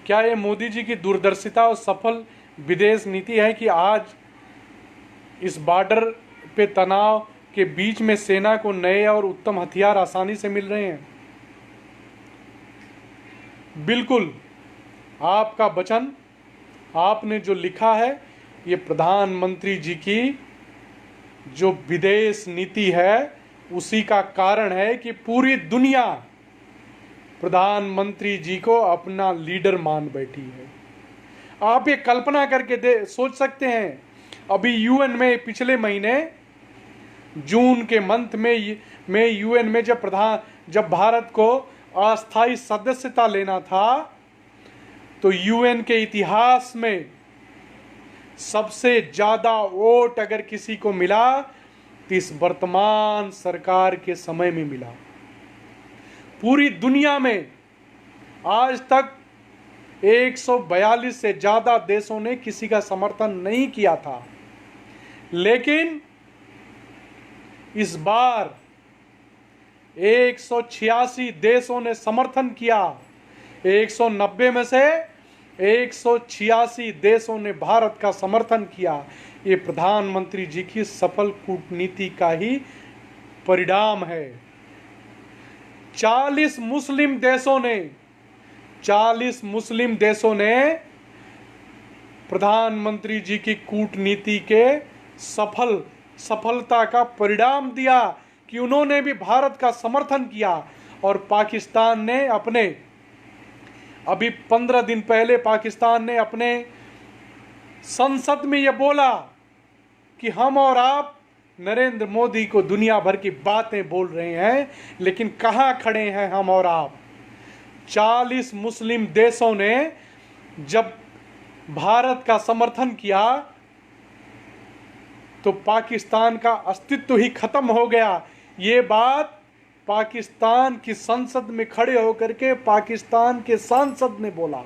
क्या ये मोदी जी की दूरदर्शिता और सफल विदेश नीति है कि आज इस बॉर्डर पे तनाव के बीच में सेना को नए और उत्तम हथियार आसानी से मिल रहे हैं? बिल्कुल, आपका वचन, आपने जो लिखा है, ये प्रधानमंत्री जी की जो विदेश नीति है उसी का कारण है कि पूरी दुनिया प्रधानमंत्री जी को अपना लीडर मान बैठी है। आप ये कल्पना करके सोच सकते हैं, अभी यूएन में पिछले महीने जून के मंथ में यूएन में जब भारत को अस्थायी सदस्यता लेना था, तो यूएन के इतिहास में सबसे ज्यादा वोट अगर किसी को मिला तो इस वर्तमान सरकार के समय में मिला। पूरी दुनिया में आज तक 142 से ज्यादा देशों ने किसी का समर्थन नहीं किया था, लेकिन इस बार 186 देशों ने समर्थन किया। 190 में से 186 देशों ने भारत का समर्थन किया। ये प्रधानमंत्री जी की सफल कूटनीति का ही परिणाम है। 40 मुस्लिम देशों ने प्रधानमंत्री जी की कूटनीति के सफलता का परिणाम दिया कि उन्होंने भी भारत का समर्थन किया। और पाकिस्तान ने अभी 15 दिन पहले पाकिस्तान ने अपने संसद में यह बोला कि हम और आप नरेंद्र मोदी को दुनिया भर की बातें बोल रहे हैं, लेकिन कहां खड़े हैं हम और आप? 40 मुस्लिम देशों ने जब भारत का समर्थन किया तो पाकिस्तान का अस्तित्व ही खत्म हो गया। ये बात पाकिस्तान की संसद में खड़े होकर के पाकिस्तान के सांसद ने बोला।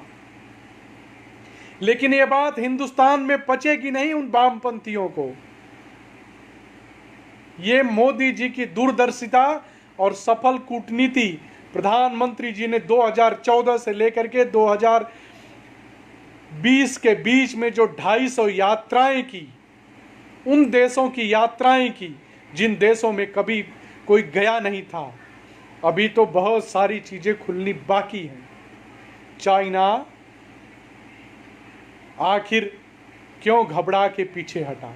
लेकिन ये बात हिंदुस्तान में पचेगी नहीं उन वामपंथियों को। ये मोदी जी की दूरदर्शिता और सफल कूटनीति, प्रधानमंत्री जी ने 2014 से लेकर के 2020 के बीच में जो 250 यात्राएं की, उन देशों की यात्राएं की जिन देशों में कभी कोई गया नहीं था। अभी तो बहुत सारी चीजें खुलनी बाकी हैं। चाइना आखिर क्यों घबरा के पीछे हटा?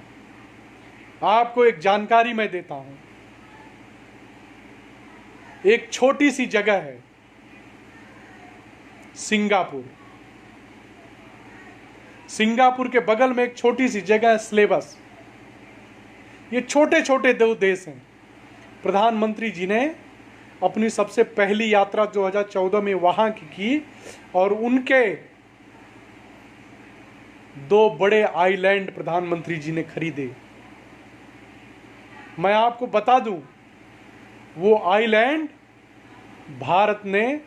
आपको एक जानकारी मैं देता हूं। एक छोटी सी जगह है सिंगापुर के बगल में एक छोटी सी जगह है स्लेबस। ये छोटे छोटे दो देश हैं। प्रधानमंत्री जी ने अपनी सबसे पहली यात्रा 2014 में वहां की और उनके 2 बड़े आइलैंड प्रधानमंत्री जी ने खरीदे। मैं आपको बता दूं, वो आइलैंड भारत ने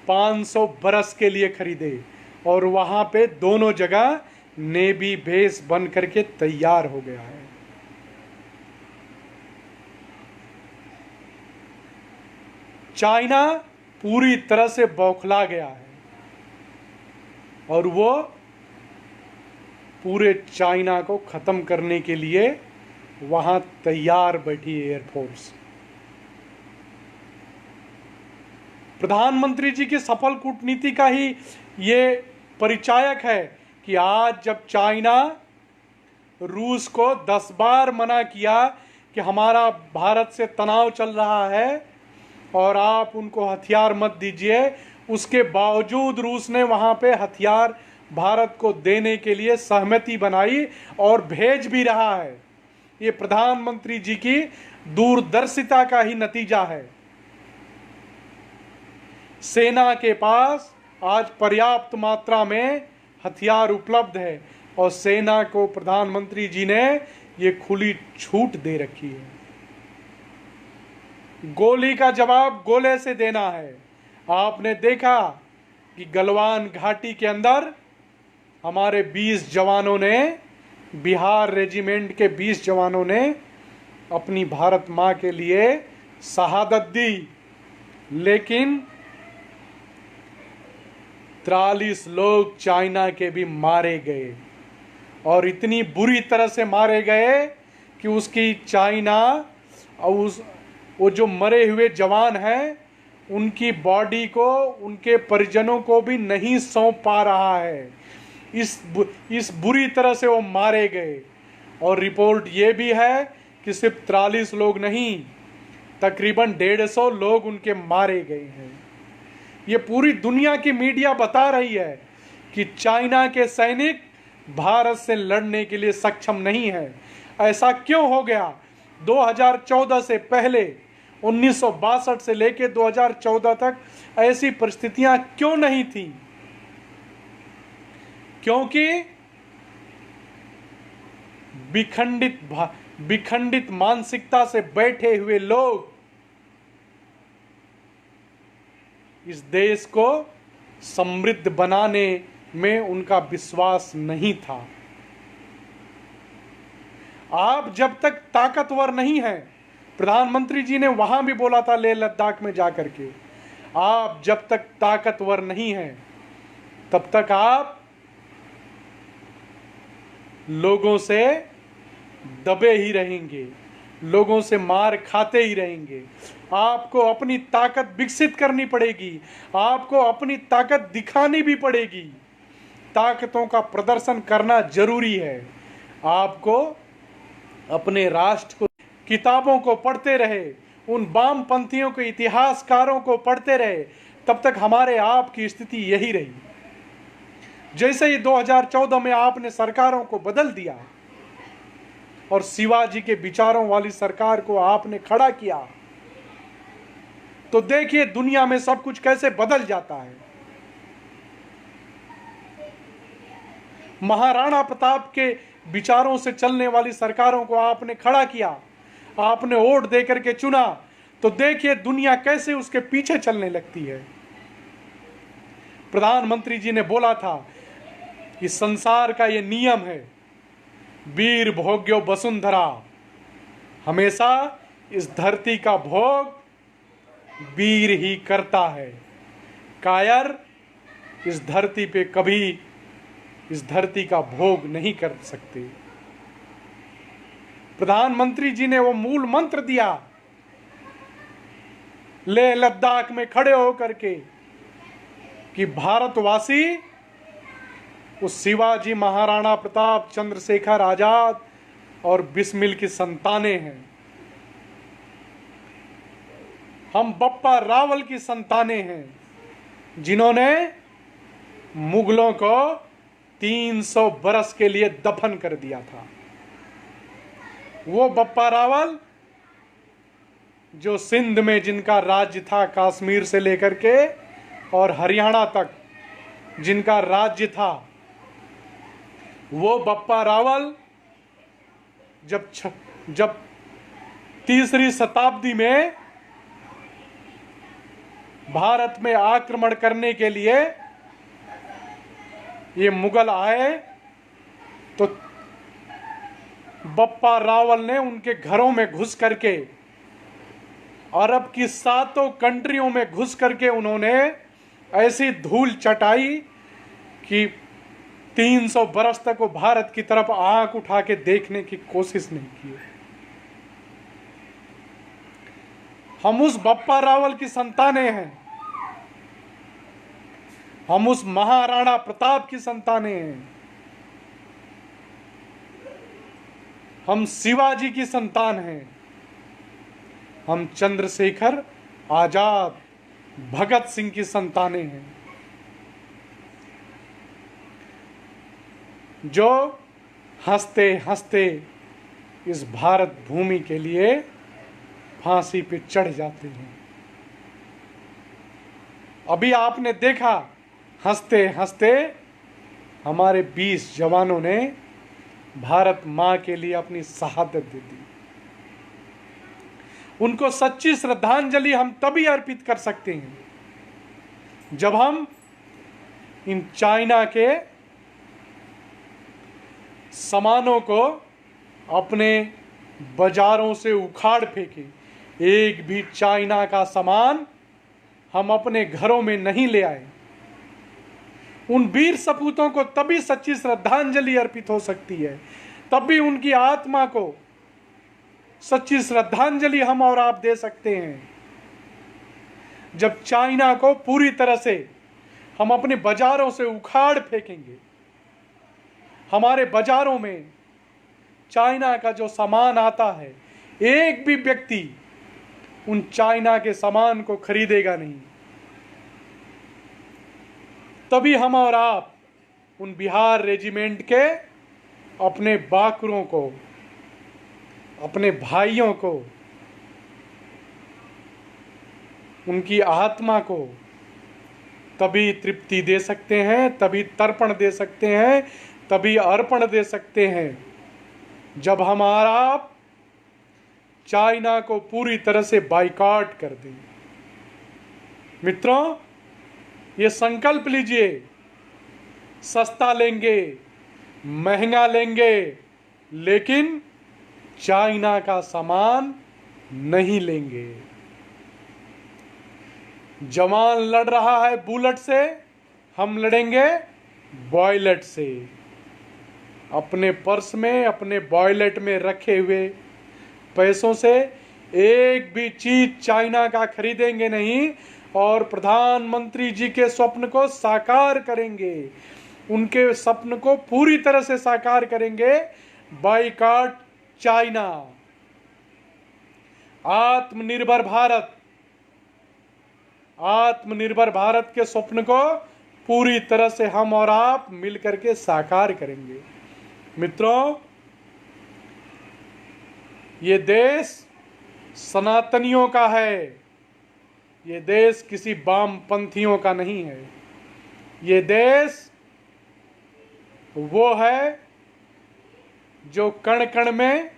500 बरस के लिए खरीदे और वहां पे दोनों जगह नेवी बेस बन करके तैयार हो गया है। चाइना पूरी तरह से बौखला गया है और वो पूरे चाइना को खत्म करने के लिए वहां तैयार बैठी है एयरफोर्स। प्रधानमंत्री जी की सफल कूटनीति का ही ये परिचायक है कि आज जब चाइना रूस को 10 बार मना किया कि हमारा भारत से तनाव चल रहा है और आप उनको हथियार मत दीजिए, उसके बावजूद रूस ने वहां पे हथियार भारत को देने के लिए सहमति बनाई और भेज भी रहा है। ये प्रधानमंत्री जी की दूरदर्शिता का ही नतीजा है। सेना के पास आज पर्याप्त मात्रा में हथियार उपलब्ध है, और सेना को प्रधानमंत्री जी ने ये खुली छूट दे रखी है। गोली का जवाब गोले से देना है। आपने देखा कि गलवान घाटी के अंदर हमारे 20 जवानों ने, बिहार रेजिमेंट के 20 जवानों ने अपनी भारत माँ के लिए शहादत दी, लेकिन 43 लोग चाइना के भी मारे गए और इतनी बुरी तरह से मारे गए कि उसकी चाइना और वो जो मरे हुए जवान हैं उनकी बॉडी को उनके परिजनों को भी नहीं सौंप पा रहा है। इस बुरी तरह से वो मारे गए। और रिपोर्ट ये भी है कि सिर्फ 43 लोग नहीं, तकरीबन 150 लोग उनके मारे गए हैं। ये पूरी दुनिया की मीडिया बता रही है कि चाइना के सैनिक भारत से लड़ने के लिए सक्षम नहीं है। ऐसा क्यों हो गया? 2014 से पहले 1962 से लेकर 2014 तक ऐसी परिस्थितियां क्यों नहीं थी? क्योंकि विखंडित मानसिकता से बैठे हुए लोग इस देश को समृद्ध बनाने में उनका विश्वास नहीं था। आप जब तक ताकतवर नहीं हैं, प्रधानमंत्री जी ने वहां भी बोला था लेह लद्दाख में जाकर के, आप जब तक ताकतवर नहीं हैं तब तक आप लोगों से दबे ही रहेंगे, लोगों से मार खाते ही रहेंगे। आपको अपनी ताकत विकसित करनी पड़ेगी, आपको अपनी ताकत दिखानी भी पड़ेगी। ताकतों का प्रदर्शन करना जरूरी है। आपको अपने राष्ट्र को, किताबों को पढ़ते रहे, उन वामपंथियों के इतिहासकारों को पढ़ते रहे, तब तक हमारे आप की स्थिति यही रही। जैसे ही 2014 में आपने सरकारों को बदल दिया और शिवाजी के विचारों वाली सरकार को आपने खड़ा किया, तो देखिए दुनिया में सब कुछ कैसे बदल जाता है। महाराणा प्रताप के विचारों से चलने वाली सरकारों को आपने खड़ा किया, आपने वोट देकर के चुना, तो देखिए दुनिया कैसे उसके पीछे चलने लगती है। प्रधानमंत्री जी ने बोला था कि संसार का ये नियम है, वीर भोग्यो वसुंधरा, हमेशा इस धरती का भोग वीर ही करता है। कायर इस धरती पे कभी इस धरती का भोग नहीं कर सकते। प्रधानमंत्री जी ने वो मूल मंत्र दिया लेह लद्दाख में खड़े होकर के कि भारतवासी उस शिवाजी, महाराणा प्रताप, चंद्रशेखर आजाद और बिस्मिल की संतानें हैं। हम बप्पा रावल की संतानें हैं जिन्होंने मुगलों को 300 बरस के लिए दफन कर दिया था। वो बप्पा रावल जो सिंध में जिनका राज्य था, कश्मीर से लेकर के और हरियाणा तक जिनका राज्य था, वो बप्पा रावल जब 3री शताब्दी में भारत में आक्रमण करने के लिए ये मुगल आए, तो बप्पा रावल ने उनके घरों में घुस करके, अरब की 7 कंट्रियों में घुस करके उन्होंने ऐसी धूल चटाई कि 300 बरस तक वो भारत की तरफ आंख उठा के देखने की कोशिश नहीं की। हम उस बप्पा रावल की संतानें हैं, हम उस महाराणा प्रताप की संतानें हैं, हम शिवाजी की संतान हैं, हम चंद्रशेखर आजाद, भगत सिंह की संतानें हैं, जो हंसते हंसते इस भारत भूमि के लिए फांसी पे चढ़ जाते हैं। अभी आपने देखा हंसते हंसते हमारे 20 जवानों ने भारत माँ के लिए अपनी शहादत दे दी। उनको सच्ची श्रद्धांजलि हम तभी अर्पित कर सकते हैं जब हम इन चाइना के सामानों को अपने बाजारों से उखाड़ फेंकें। एक भी चाइना का सामान हम अपने घरों में नहीं ले आए। उन वीर सपूतों को तभी सच्ची श्रद्धांजलि अर्पित हो सकती है, तभी उनकी आत्मा को सच्ची श्रद्धांजलि हम और आप दे सकते हैं जब चाइना को पूरी तरह से हम अपने बाजारों से उखाड़ फेंकेंगे। हमारे बाजारों में चाइना का जो सामान आता है, एक भी व्यक्ति उन चाइना के सामान को खरीदेगा नहीं। तभी हम और आप उन बिहार रेजिमेंट के अपने बाकरों को, अपने भाइयों को, उनकी आत्मा को तभी तृप्ति दे सकते हैं, तभी तर्पण दे सकते हैं, तभी अर्पण दे सकते हैं जब हमारा आप चाइना को पूरी तरह से बाइकआउट कर दें। मित्रों, ये संकल्प लीजिए, सस्ता लेंगे, महंगा लेंगे, लेकिन चाइना का सामान नहीं लेंगे। जवान लड़ रहा है बुलेट से, हम लड़ेंगे बॉयलेट से। अपने पर्स में, अपने बॉयलेट में रखे हुए पैसों से एक भी चीज चाइना का खरीदेंगे नहीं और प्रधानमंत्री जी के स्वप्न को साकार करेंगे। उनके स्वप्न को पूरी तरह से साकार करेंगे। बाइकआउट चाइना, आत्मनिर्भर भारत, आत्मनिर्भर भारत के स्वप्न को पूरी तरह से हम और आप मिलकर के साकार करेंगे। मित्रों, ये देश सनातनियों का है, ये देश किसी वामपंथियों का नहीं है। ये देश वो है जो कण कण में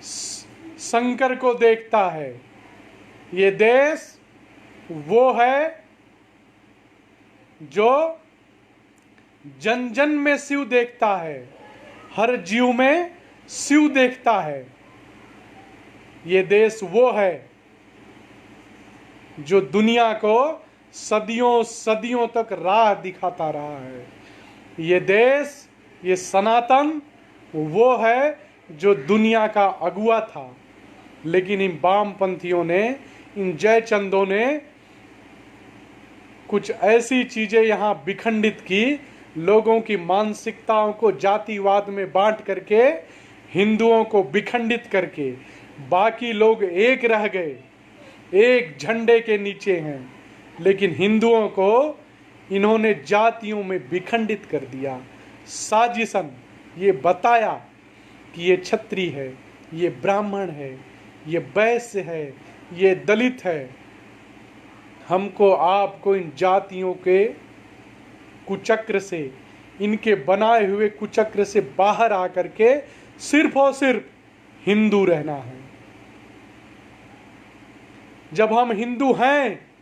शंकर को देखता है। ये देश वो है जो जन जन में शिव देखता है, हर जीव में शिव देखता है। ये देश वो है जो दुनिया को सदियों सदियों तक राह दिखाता रहा है। ये देश, ये सनातन वो है जो दुनिया का अगुआ था, लेकिन इन वामपंथियों ने, इन जयचंदों ने कुछ ऐसी चीजें यहाँ विखंडित की, लोगों की मानसिकताओं को जातिवाद में बांट करके, हिंदुओं को विखंडित करके बाकी लोग एक रह गए, एक झंडे के नीचे हैं। लेकिन हिंदुओं को इन्होंने जातियों में विखंडित कर दिया। साजिशन ये बताया कि ये क्षत्रिय है, ये ब्राह्मण है, ये वैश्य है, ये दलित है। हमको आपको इन जातियों के कुचक्र से, इनके बनाए हुए कुचक्र से बाहर आकर के सिर्फ और सिर्फ हिंदू रहना है। जब हम हिंदू हैं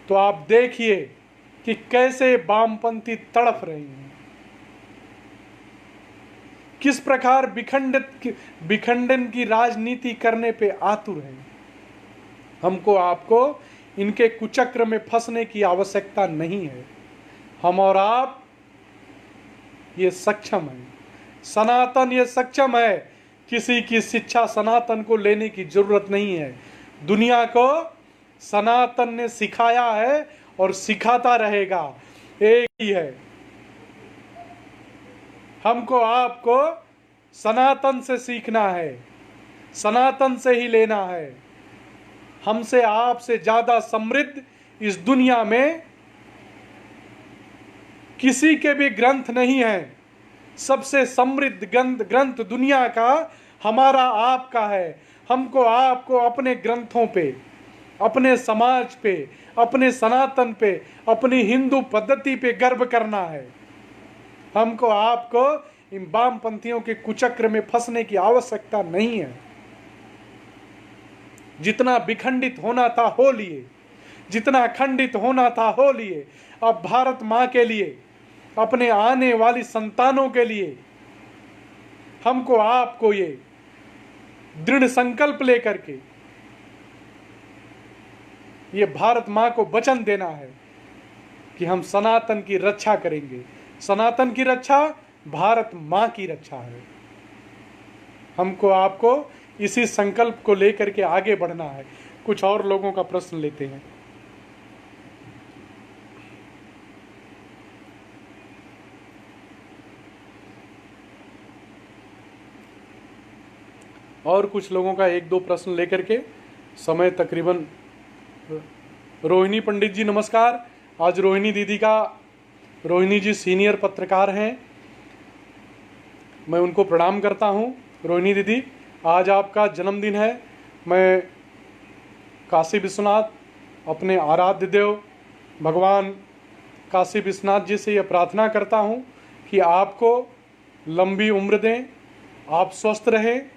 तो आप देखिए कि कैसे वामपंथी तड़प रही हैं, किस प्रकार विखंडन की राजनीति करने पे आतुर हैं। हमको आपको इनके कुचक्र में फंसने की आवश्यकता नहीं है। हम और आप ये सक्षम हैं, सनातन ये सक्षम है। किसी की शिक्षा सनातन को लेने की जरूरत नहीं है। दुनिया को सनातन ने सिखाया है और सिखाता रहेगा, एक ही है। हमको आपको सनातन से सीखना है, सनातन से ही लेना है। हमसे आपसे ज्यादा समृद्ध इस दुनिया में किसी के भी ग्रंथ नहीं है। सबसे समृद्ध ग्रंथ दुनिया का हमारा आपका है। हमको आपको अपने ग्रंथों पे, अपने समाज पे, अपने सनातन पे, अपनी हिंदू पद्धति पे गर्व करना है। हमको आपको इन वामपंथियों के कुचक्र में फंसने की आवश्यकता नहीं है। जितना विखंडित होना था हो लिए, जितना खंडित होना था हो लिए। अब भारत मां के लिए, अपने आने वाली संतानों के लिए हमको आपको ये दृढ़ संकल्प लेकर के ये भारत मां को वचन देना है कि हम सनातन की रक्षा करेंगे। सनातन की रक्षा भारत मां की रक्षा है। हमको आपको इसी संकल्प को लेकर के आगे बढ़ना है। कुछ और लोगों का प्रश्न लेते हैं। और कुछ लोगों का एक दो प्रश्न लेकर के समय तकरीबन। रोहिणी पंडित जी नमस्कार। आज रोहिणी जी सीनियर पत्रकार हैं, मैं उनको प्रणाम करता हूं। रोहिणी दीदी, आज आपका जन्मदिन है। मैं काशी विश्वनाथ अपने आराध्य देव भगवान काशी विश्वनाथ जी से यह प्रार्थना करता हूं कि आपको लंबी उम्र दें, आप स्वस्थ रहें,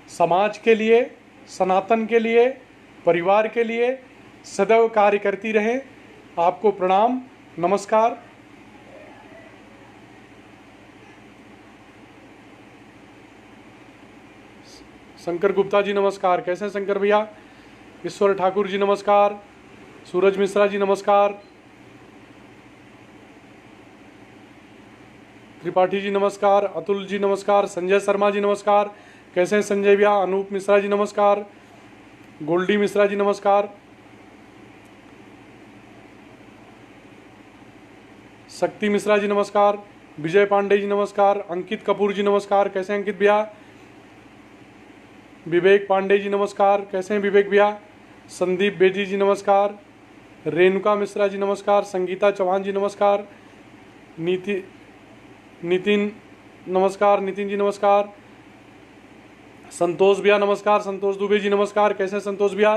समाज के लिए, सनातन के लिए, परिवार के लिए सदैव कार्य करती रहें। आपको प्रणाम, नमस्कार। शंकर गुप्ता जी नमस्कार। कैसे हैं शंकर भैया? ईश्वर ठाकुर जी नमस्कार। सूरज मिश्रा जी नमस्कार। त्रिपाठी जी नमस्कार। अतुल जी नमस्कार। संजय शर्मा जी नमस्कार। कैसे हैं संजय भैया? अनूप मिश्रा जी नमस्कार। गोल्डी मिश्रा जी नमस्कार। शक्ति मिश्रा जी नमस्कार। विजय पांडे जी नमस्कार। अंकित कपूर जी नमस्कार। कैसे हैं अंकित भैया? विवेक पांडे जी नमस्कार। कैसे हैं विवेक भैया? संदीप बेदी जी नमस्कार। रेणुका मिश्रा जी नमस्कार। संगीता चौहान जी नमस्कार। नितिन नमस्कार। नितिन जी नमस्कार। संतोष भैया नमस्कार। संतोष दुबे जी नमस्कार। कैसे हैं संतोष भैया?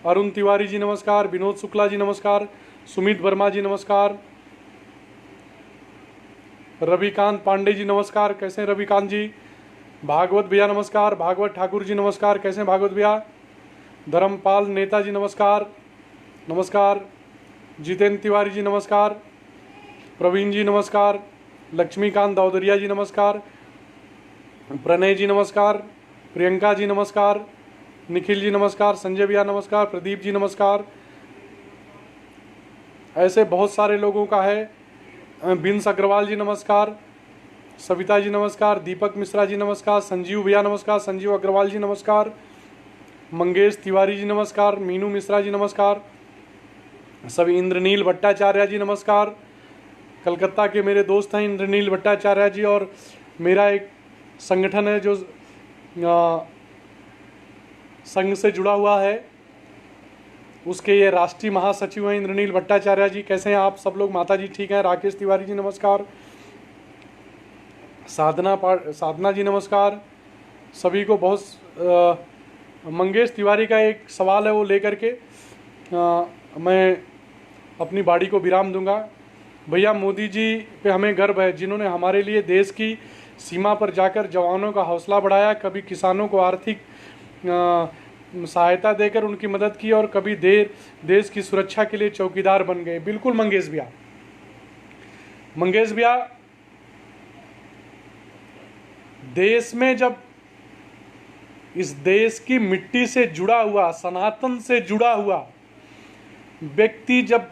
अरुण तिवारी जी नमस्कार। विनोद शुक्ला जी नमस्कार। सुमित वर्मा जी नमस्कार। रविकांत पांडे जी नमस्कार। कैसे हैं रविकांत जी? भागवत भैया नमस्कार। भागवत ठाकुर जी नमस्कार। कैसे हैं भागवत भैया? धर्मपाल नेता जी नमस्कार। नमस्कार। जितेंद्र तिवारी जी नमस्कार। प्रवीण जी नमस्कार। लक्ष्मीकांत दौदरिया जी नमस्कार। प्रणय जी नमस्कार। प्रियंका जी नमस्कार। निखिल जी नमस्कार। संजय भैया नमस्कार। प्रदीप जी नमस्कार। ऐसे बहुत सारे लोगों का है। बिंस अग्रवाल जी नमस्कार। सविता जी नमस्कार। दीपक मिश्रा जी नमस्कार। संजीव भैया नमस्कार। संजीव अग्रवाल जी नमस्कार। मंगेश तिवारी जी नमस्कार। मीनू मिश्रा जी नमस्कार। सभी इंद्रनील भट्टाचार्य जी नमस्कार। कलकत्ता के मेरे दोस्त हैं इंद्रनील भट्टाचार्य जी, और मेरा एक संगठन है जो संघ से जुड़ा हुआ है, उसके ये राष्ट्रीय महासचिव हैं इंद्रनील भट्टाचार्य जी। कैसे हैं आप सब लोग? माता जी ठीक हैं? राकेश तिवारी जी नमस्कार। साधना जी नमस्कार। सभी को बहुत मंगेश तिवारी का एक सवाल है, वो लेकर के मैं अपनी बाड़ी को विराम दूंगा। भैया, मोदी जी पे हमें गर्व है, जिन्होंने हमारे लिए देश की सीमा पर जाकर जवानों का हौसला बढ़ाया, कभी किसानों को आर्थिक सहायता देकर उनकी मदद की, और कभी देश की सुरक्षा के लिए चौकीदार बन गए। बिल्कुल मंगेश भैया, देश में जब इस देश की मिट्टी से जुड़ा हुआ, सनातन से जुड़ा हुआ व्यक्ति जब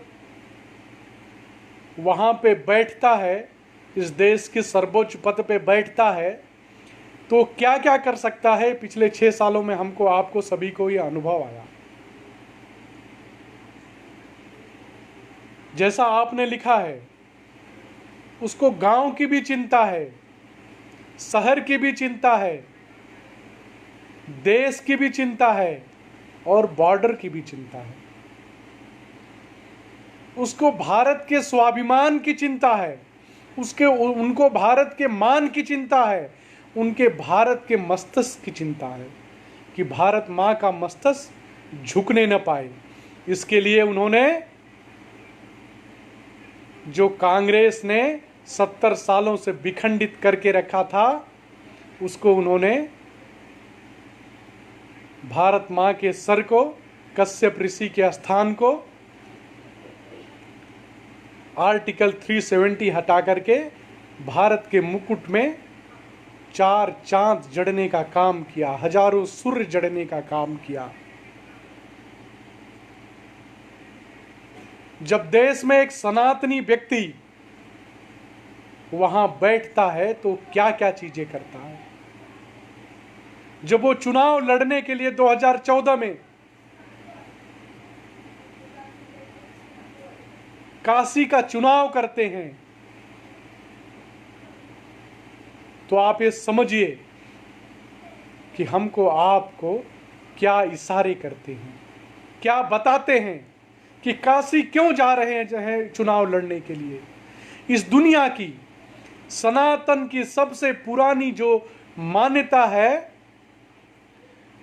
वहां पे बैठता है, इस देश के सर्वोच्च पद पे बैठता है, तो क्या क्या कर सकता है। पिछले 6 सालों में हमको, आपको सभी को यह अनुभव आया। जैसा आपने लिखा है, उसको गांव की भी चिंता है, शहर की भी चिंता है, देश की भी चिंता है, और बॉर्डर की भी चिंता है। उसको भारत के स्वाभिमान की चिंता है, उनको भारत के मान की चिंता है, उनके भारत के मस्तिष्क की चिंता है कि भारत माँ का मस्तिष्क झुकने न पाए। इसके लिए उन्होंने जो कांग्रेस ने 70 सालों से विखंडित करके रखा था, उसको उन्होंने भारत माँ के सर को, कश्यप ऋषि के स्थान को आर्टिकल 370 हटा करके भारत के मुकुट में 4 चांद जड़ने का काम किया, हजारों सूर्य जड़ने का काम किया। जब देश में एक सनातनी व्यक्ति वहां बैठता है तो क्या क्या चीजें करता है। जब वो चुनाव लड़ने के लिए 2014 में काशी का चुनाव करते हैं, तो आप ये समझिए कि हमको आपको क्या इशारे करते हैं, क्या बताते हैं कि काशी क्यों जा रहे हैं जो है चुनाव लड़ने के लिए। इस दुनिया की सनातन की सबसे पुरानी जो मान्यता है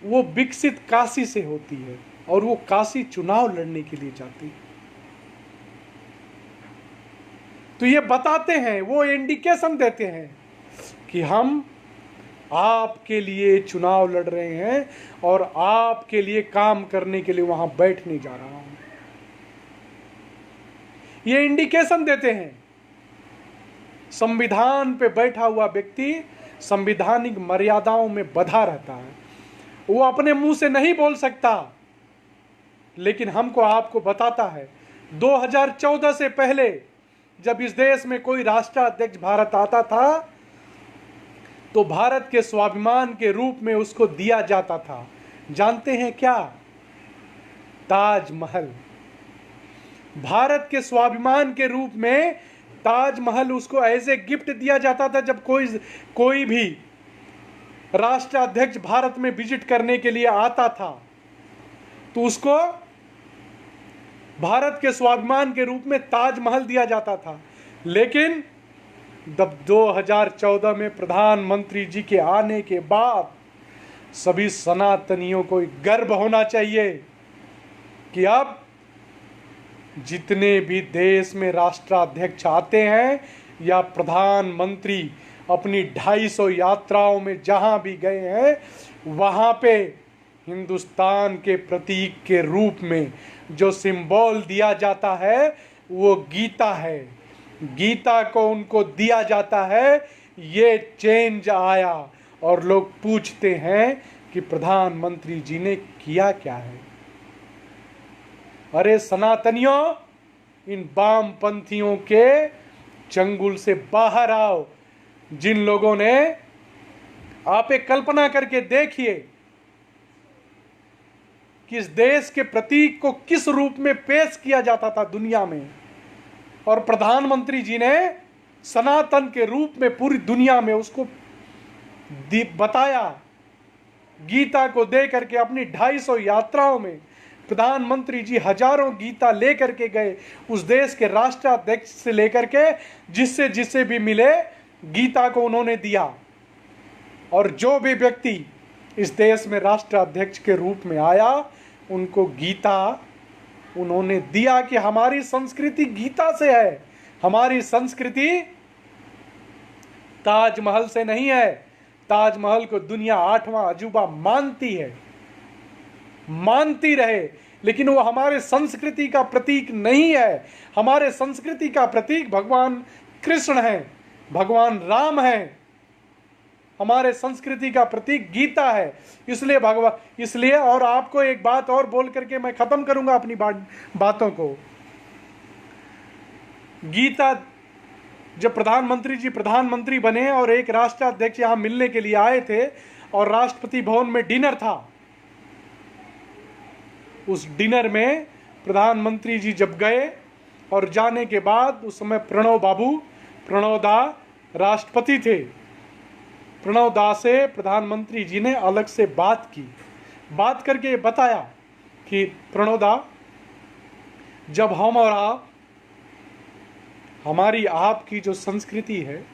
वो विकसित काशी से होती है, और वो काशी चुनाव लड़ने के लिए जाती है। तो ये बताते हैं, वो इंडिकेशन देते हैं कि हम आपके लिए चुनाव लड़ रहे हैं और आपके लिए काम करने के लिए वहां बैठने जा रहा हूं। ये इंडिकेशन देते हैं। संविधान पे बैठा हुआ व्यक्ति संवैधानिक मर्यादाओं में बंधा रहता है। वो अपने मुंह से नहीं बोल सकता, लेकिन हमको आपको बताता है। 2014 से पहले जब इस देश में कोई राष्ट्राध्यक्ष भारत आता था तो भारत के स्वाभिमान के रूप में उसको दिया जाता था, जानते हैं क्या? ताजमहल। भारत के स्वाभिमान के रूप में ताजमहल उसको एज ए गिफ्ट दिया जाता था। जब कोई भी राष्ट्राध्यक्ष भारत में विजिट करने के लिए आता था तो उसको भारत के स्वाभिमान के रूप में ताजमहल दिया जाता था। लेकिन जब 2014 में प्रधानमंत्री जी के आने के बाद सभी सनातनियों को गर्व होना चाहिए कि अब जितने भी देश में राष्ट्राध्यक्ष आते हैं या प्रधानमंत्री अपनी 250 यात्राओं में जहां भी गए हैं, वहां पे हिंदुस्तान के प्रतीक के रूप में जो सिंबल दिया जाता है वो गीता है। गीता को उनको दिया जाता है। ये चेंज आया और लोग पूछते हैं कि प्रधानमंत्री जी ने किया क्या है। अरे सनातनियों, इन वामपंथियों के चंगुल से बाहर आओ। जिन लोगों ने, आप एक कल्पना करके देखिए कि इस देश के प्रतीक को किस रूप में पेश किया जाता था दुनिया में, और प्रधानमंत्री जी ने सनातन के रूप में पूरी दुनिया में उसको बताया। गीता को दे करके अपनी 250 यात्राओं में प्रधानमंत्री जी हजारों गीता लेकर के गए, उस देश के राष्ट्राध्यक्ष से लेकर के जिससे भी मिले गीता को उन्होंने दिया। और जो भी व्यक्ति इस देश में राष्ट्राध्यक्ष के रूप में आया उनको गीता उन्होंने दिया कि हमारी संस्कृति गीता से है। हमारी संस्कृति ताजमहल से नहीं है। ताजमहल को दुनिया 8वां अजूबा मानती है, मानती रहे, लेकिन वो हमारे संस्कृति का प्रतीक नहीं है। हमारे संस्कृति का प्रतीक भगवान कृष्ण है, भगवान राम है। हमारे संस्कृति का प्रतीक गीता है। इसलिए और आपको एक बात और बोल करके मैं खत्म करूंगा अपनी बातों को। गीता, जब प्रधानमंत्री जी प्रधानमंत्री बने और एक राष्ट्राध्यक्ष यहां मिलने के लिए आए थे और राष्ट्रपति भवन में डिनर था, उस डिनर में प्रधानमंत्री जी जब गए और जाने के बाद उस समय प्रणव दा राष्ट्रपति थे। प्रणव दा से प्रधानमंत्री जी ने अलग से बात करके बताया कि प्रणव दा, जब हम और आप, हमारी आपकी जो संस्कृति है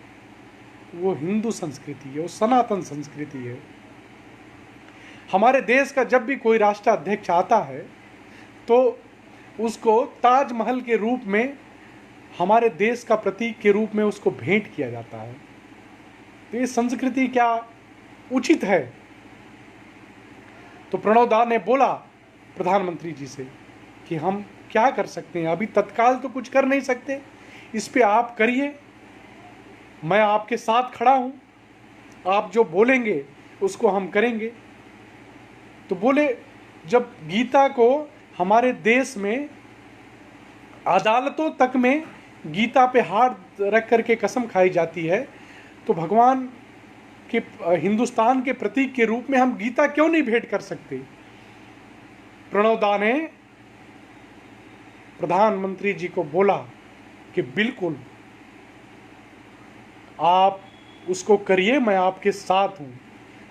वो हिंदू संस्कृति है, वो सनातन संस्कृति है। हमारे देश का जब भी कोई राष्ट्राध्यक्ष आता है तो उसको ताजमहल के रूप में, हमारे देश का प्रतीक के रूप में उसको भेंट किया जाता है। तो ये संस्कृति क्या उचित है? तो प्रणव दा ने बोला प्रधानमंत्री जी से कि हम क्या कर सकते हैं, अभी तत्काल तो कुछ कर नहीं सकते, इस पे आप करिए, मैं आपके साथ खड़ा हूं, आप जो बोलेंगे उसको हम करेंगे। तो बोले, जब गीता को हमारे देश में अदालतों तक में गीता पे हाथ रख करके कसम खाई जाती है, तो भगवान के, हिंदुस्तान के प्रतीक के रूप में हम गीता क्यों नहीं भेंट कर सकते? प्रणव दा ने प्रधानमंत्री जी को बोला कि बिल्कुल आप उसको करिए, मैं आपके साथ हूं।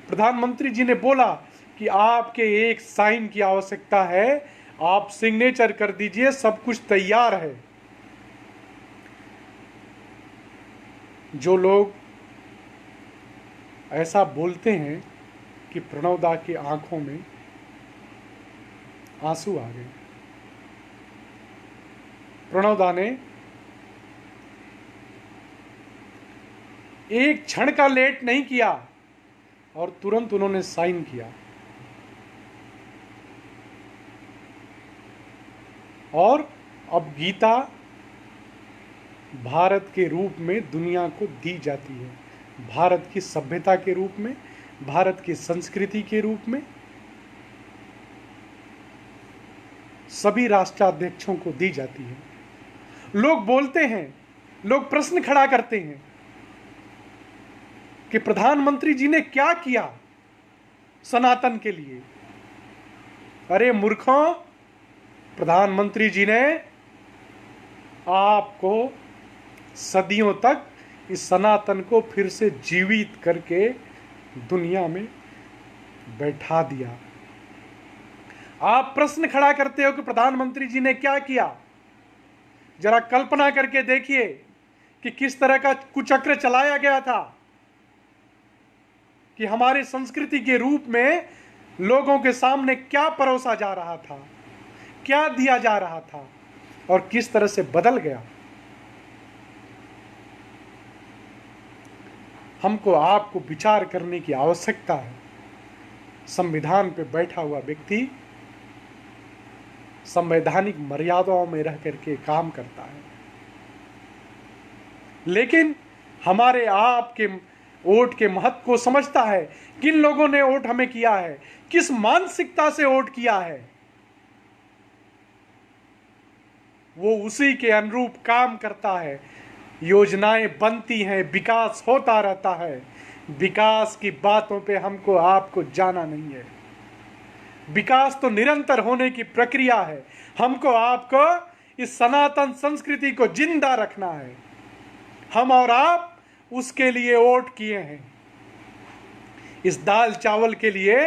प्रधानमंत्री जी ने बोला कि आपके एक साइन की आवश्यकता है, आप सिग्नेचर कर दीजिए, सब कुछ तैयार है। जो लोग ऐसा बोलते हैं कि प्रणव दा की आंखों में आंसू आ गए। प्रणव दा ने एक क्षण का लेट नहीं किया और तुरंत उन्होंने साइन किया, और अब गीता भारत के रूप में दुनिया को दी जाती है, भारत की सभ्यता के रूप में, भारत की संस्कृति के रूप में सभी राष्ट्राध्यक्षों को दी जाती है। लोग बोलते हैं, लोग प्रश्न खड़ा करते हैं कि प्रधानमंत्री जी ने क्या किया सनातन के लिए। अरे मूर्खों, प्रधानमंत्री जी ने आपको सदियों तक इस सनातन को फिर से जीवित करके दुनिया में बैठा दिया। आप प्रश्न खड़ा करते हो कि प्रधानमंत्री जी ने क्या किया। जरा कल्पना करके देखिए कि किस तरह का कुचक्र चलाया गया था कि हमारी संस्कृति के रूप में लोगों के सामने क्या परोसा जा रहा था, क्या दिया जा रहा था, और किस तरह से बदल गया। हमको आपको विचार करने की आवश्यकता है। संविधान पे बैठा हुआ व्यक्ति संवैधानिक मर्यादाओं में रह करके काम करता है, लेकिन हमारे आपके वोट के महत्व को समझता है। किन लोगों ने वोट हमें किया है, किस मानसिकता से वोट किया है, वो उसी के अनुरूप काम करता है। योजनाएं बनती हैं, विकास होता रहता है। विकास की बातों पे हमको आपको जाना नहीं है। विकास तो निरंतर होने की प्रक्रिया है। हमको आपको इस सनातन संस्कृति को जिंदा रखना है। हम और आप उसके लिए वोट किए हैं, इस दाल चावल के लिए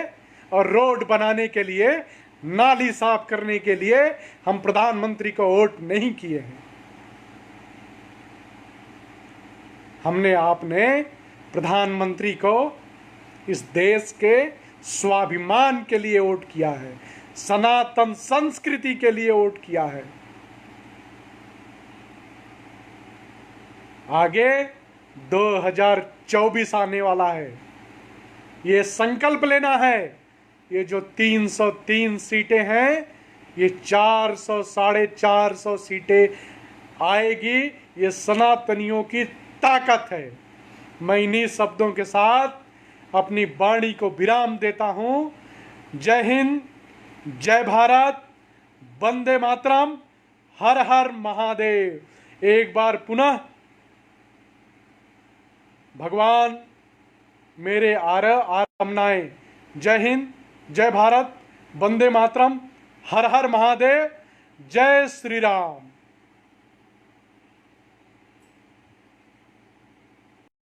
और रोड बनाने के लिए, नाली साफ करने के लिए हम प्रधानमंत्री को वोट नहीं किए हैं। हमने आपने प्रधानमंत्री को इस देश के स्वाभिमान के लिए वोट किया है, सनातन संस्कृति के लिए वोट किया है। आगे 2024 आने वाला है, ये संकल्प लेना है। ये जो 303 सीटें हैं, ये 400 450 सीटें आएगी। ये सनातनियों की ताकत है। मैं इन्हीं शब्दों के साथ अपनी वाणी को विराम देता हूं। जय हिंद, जय भारत, वंदे मातरम, हर हर महादेव। एक बार पुनः भगवान मेरे आराधनाएं। जय हिंद, जय भारत, वंदे मातरम, हर हर महादेव, जय श्री राम।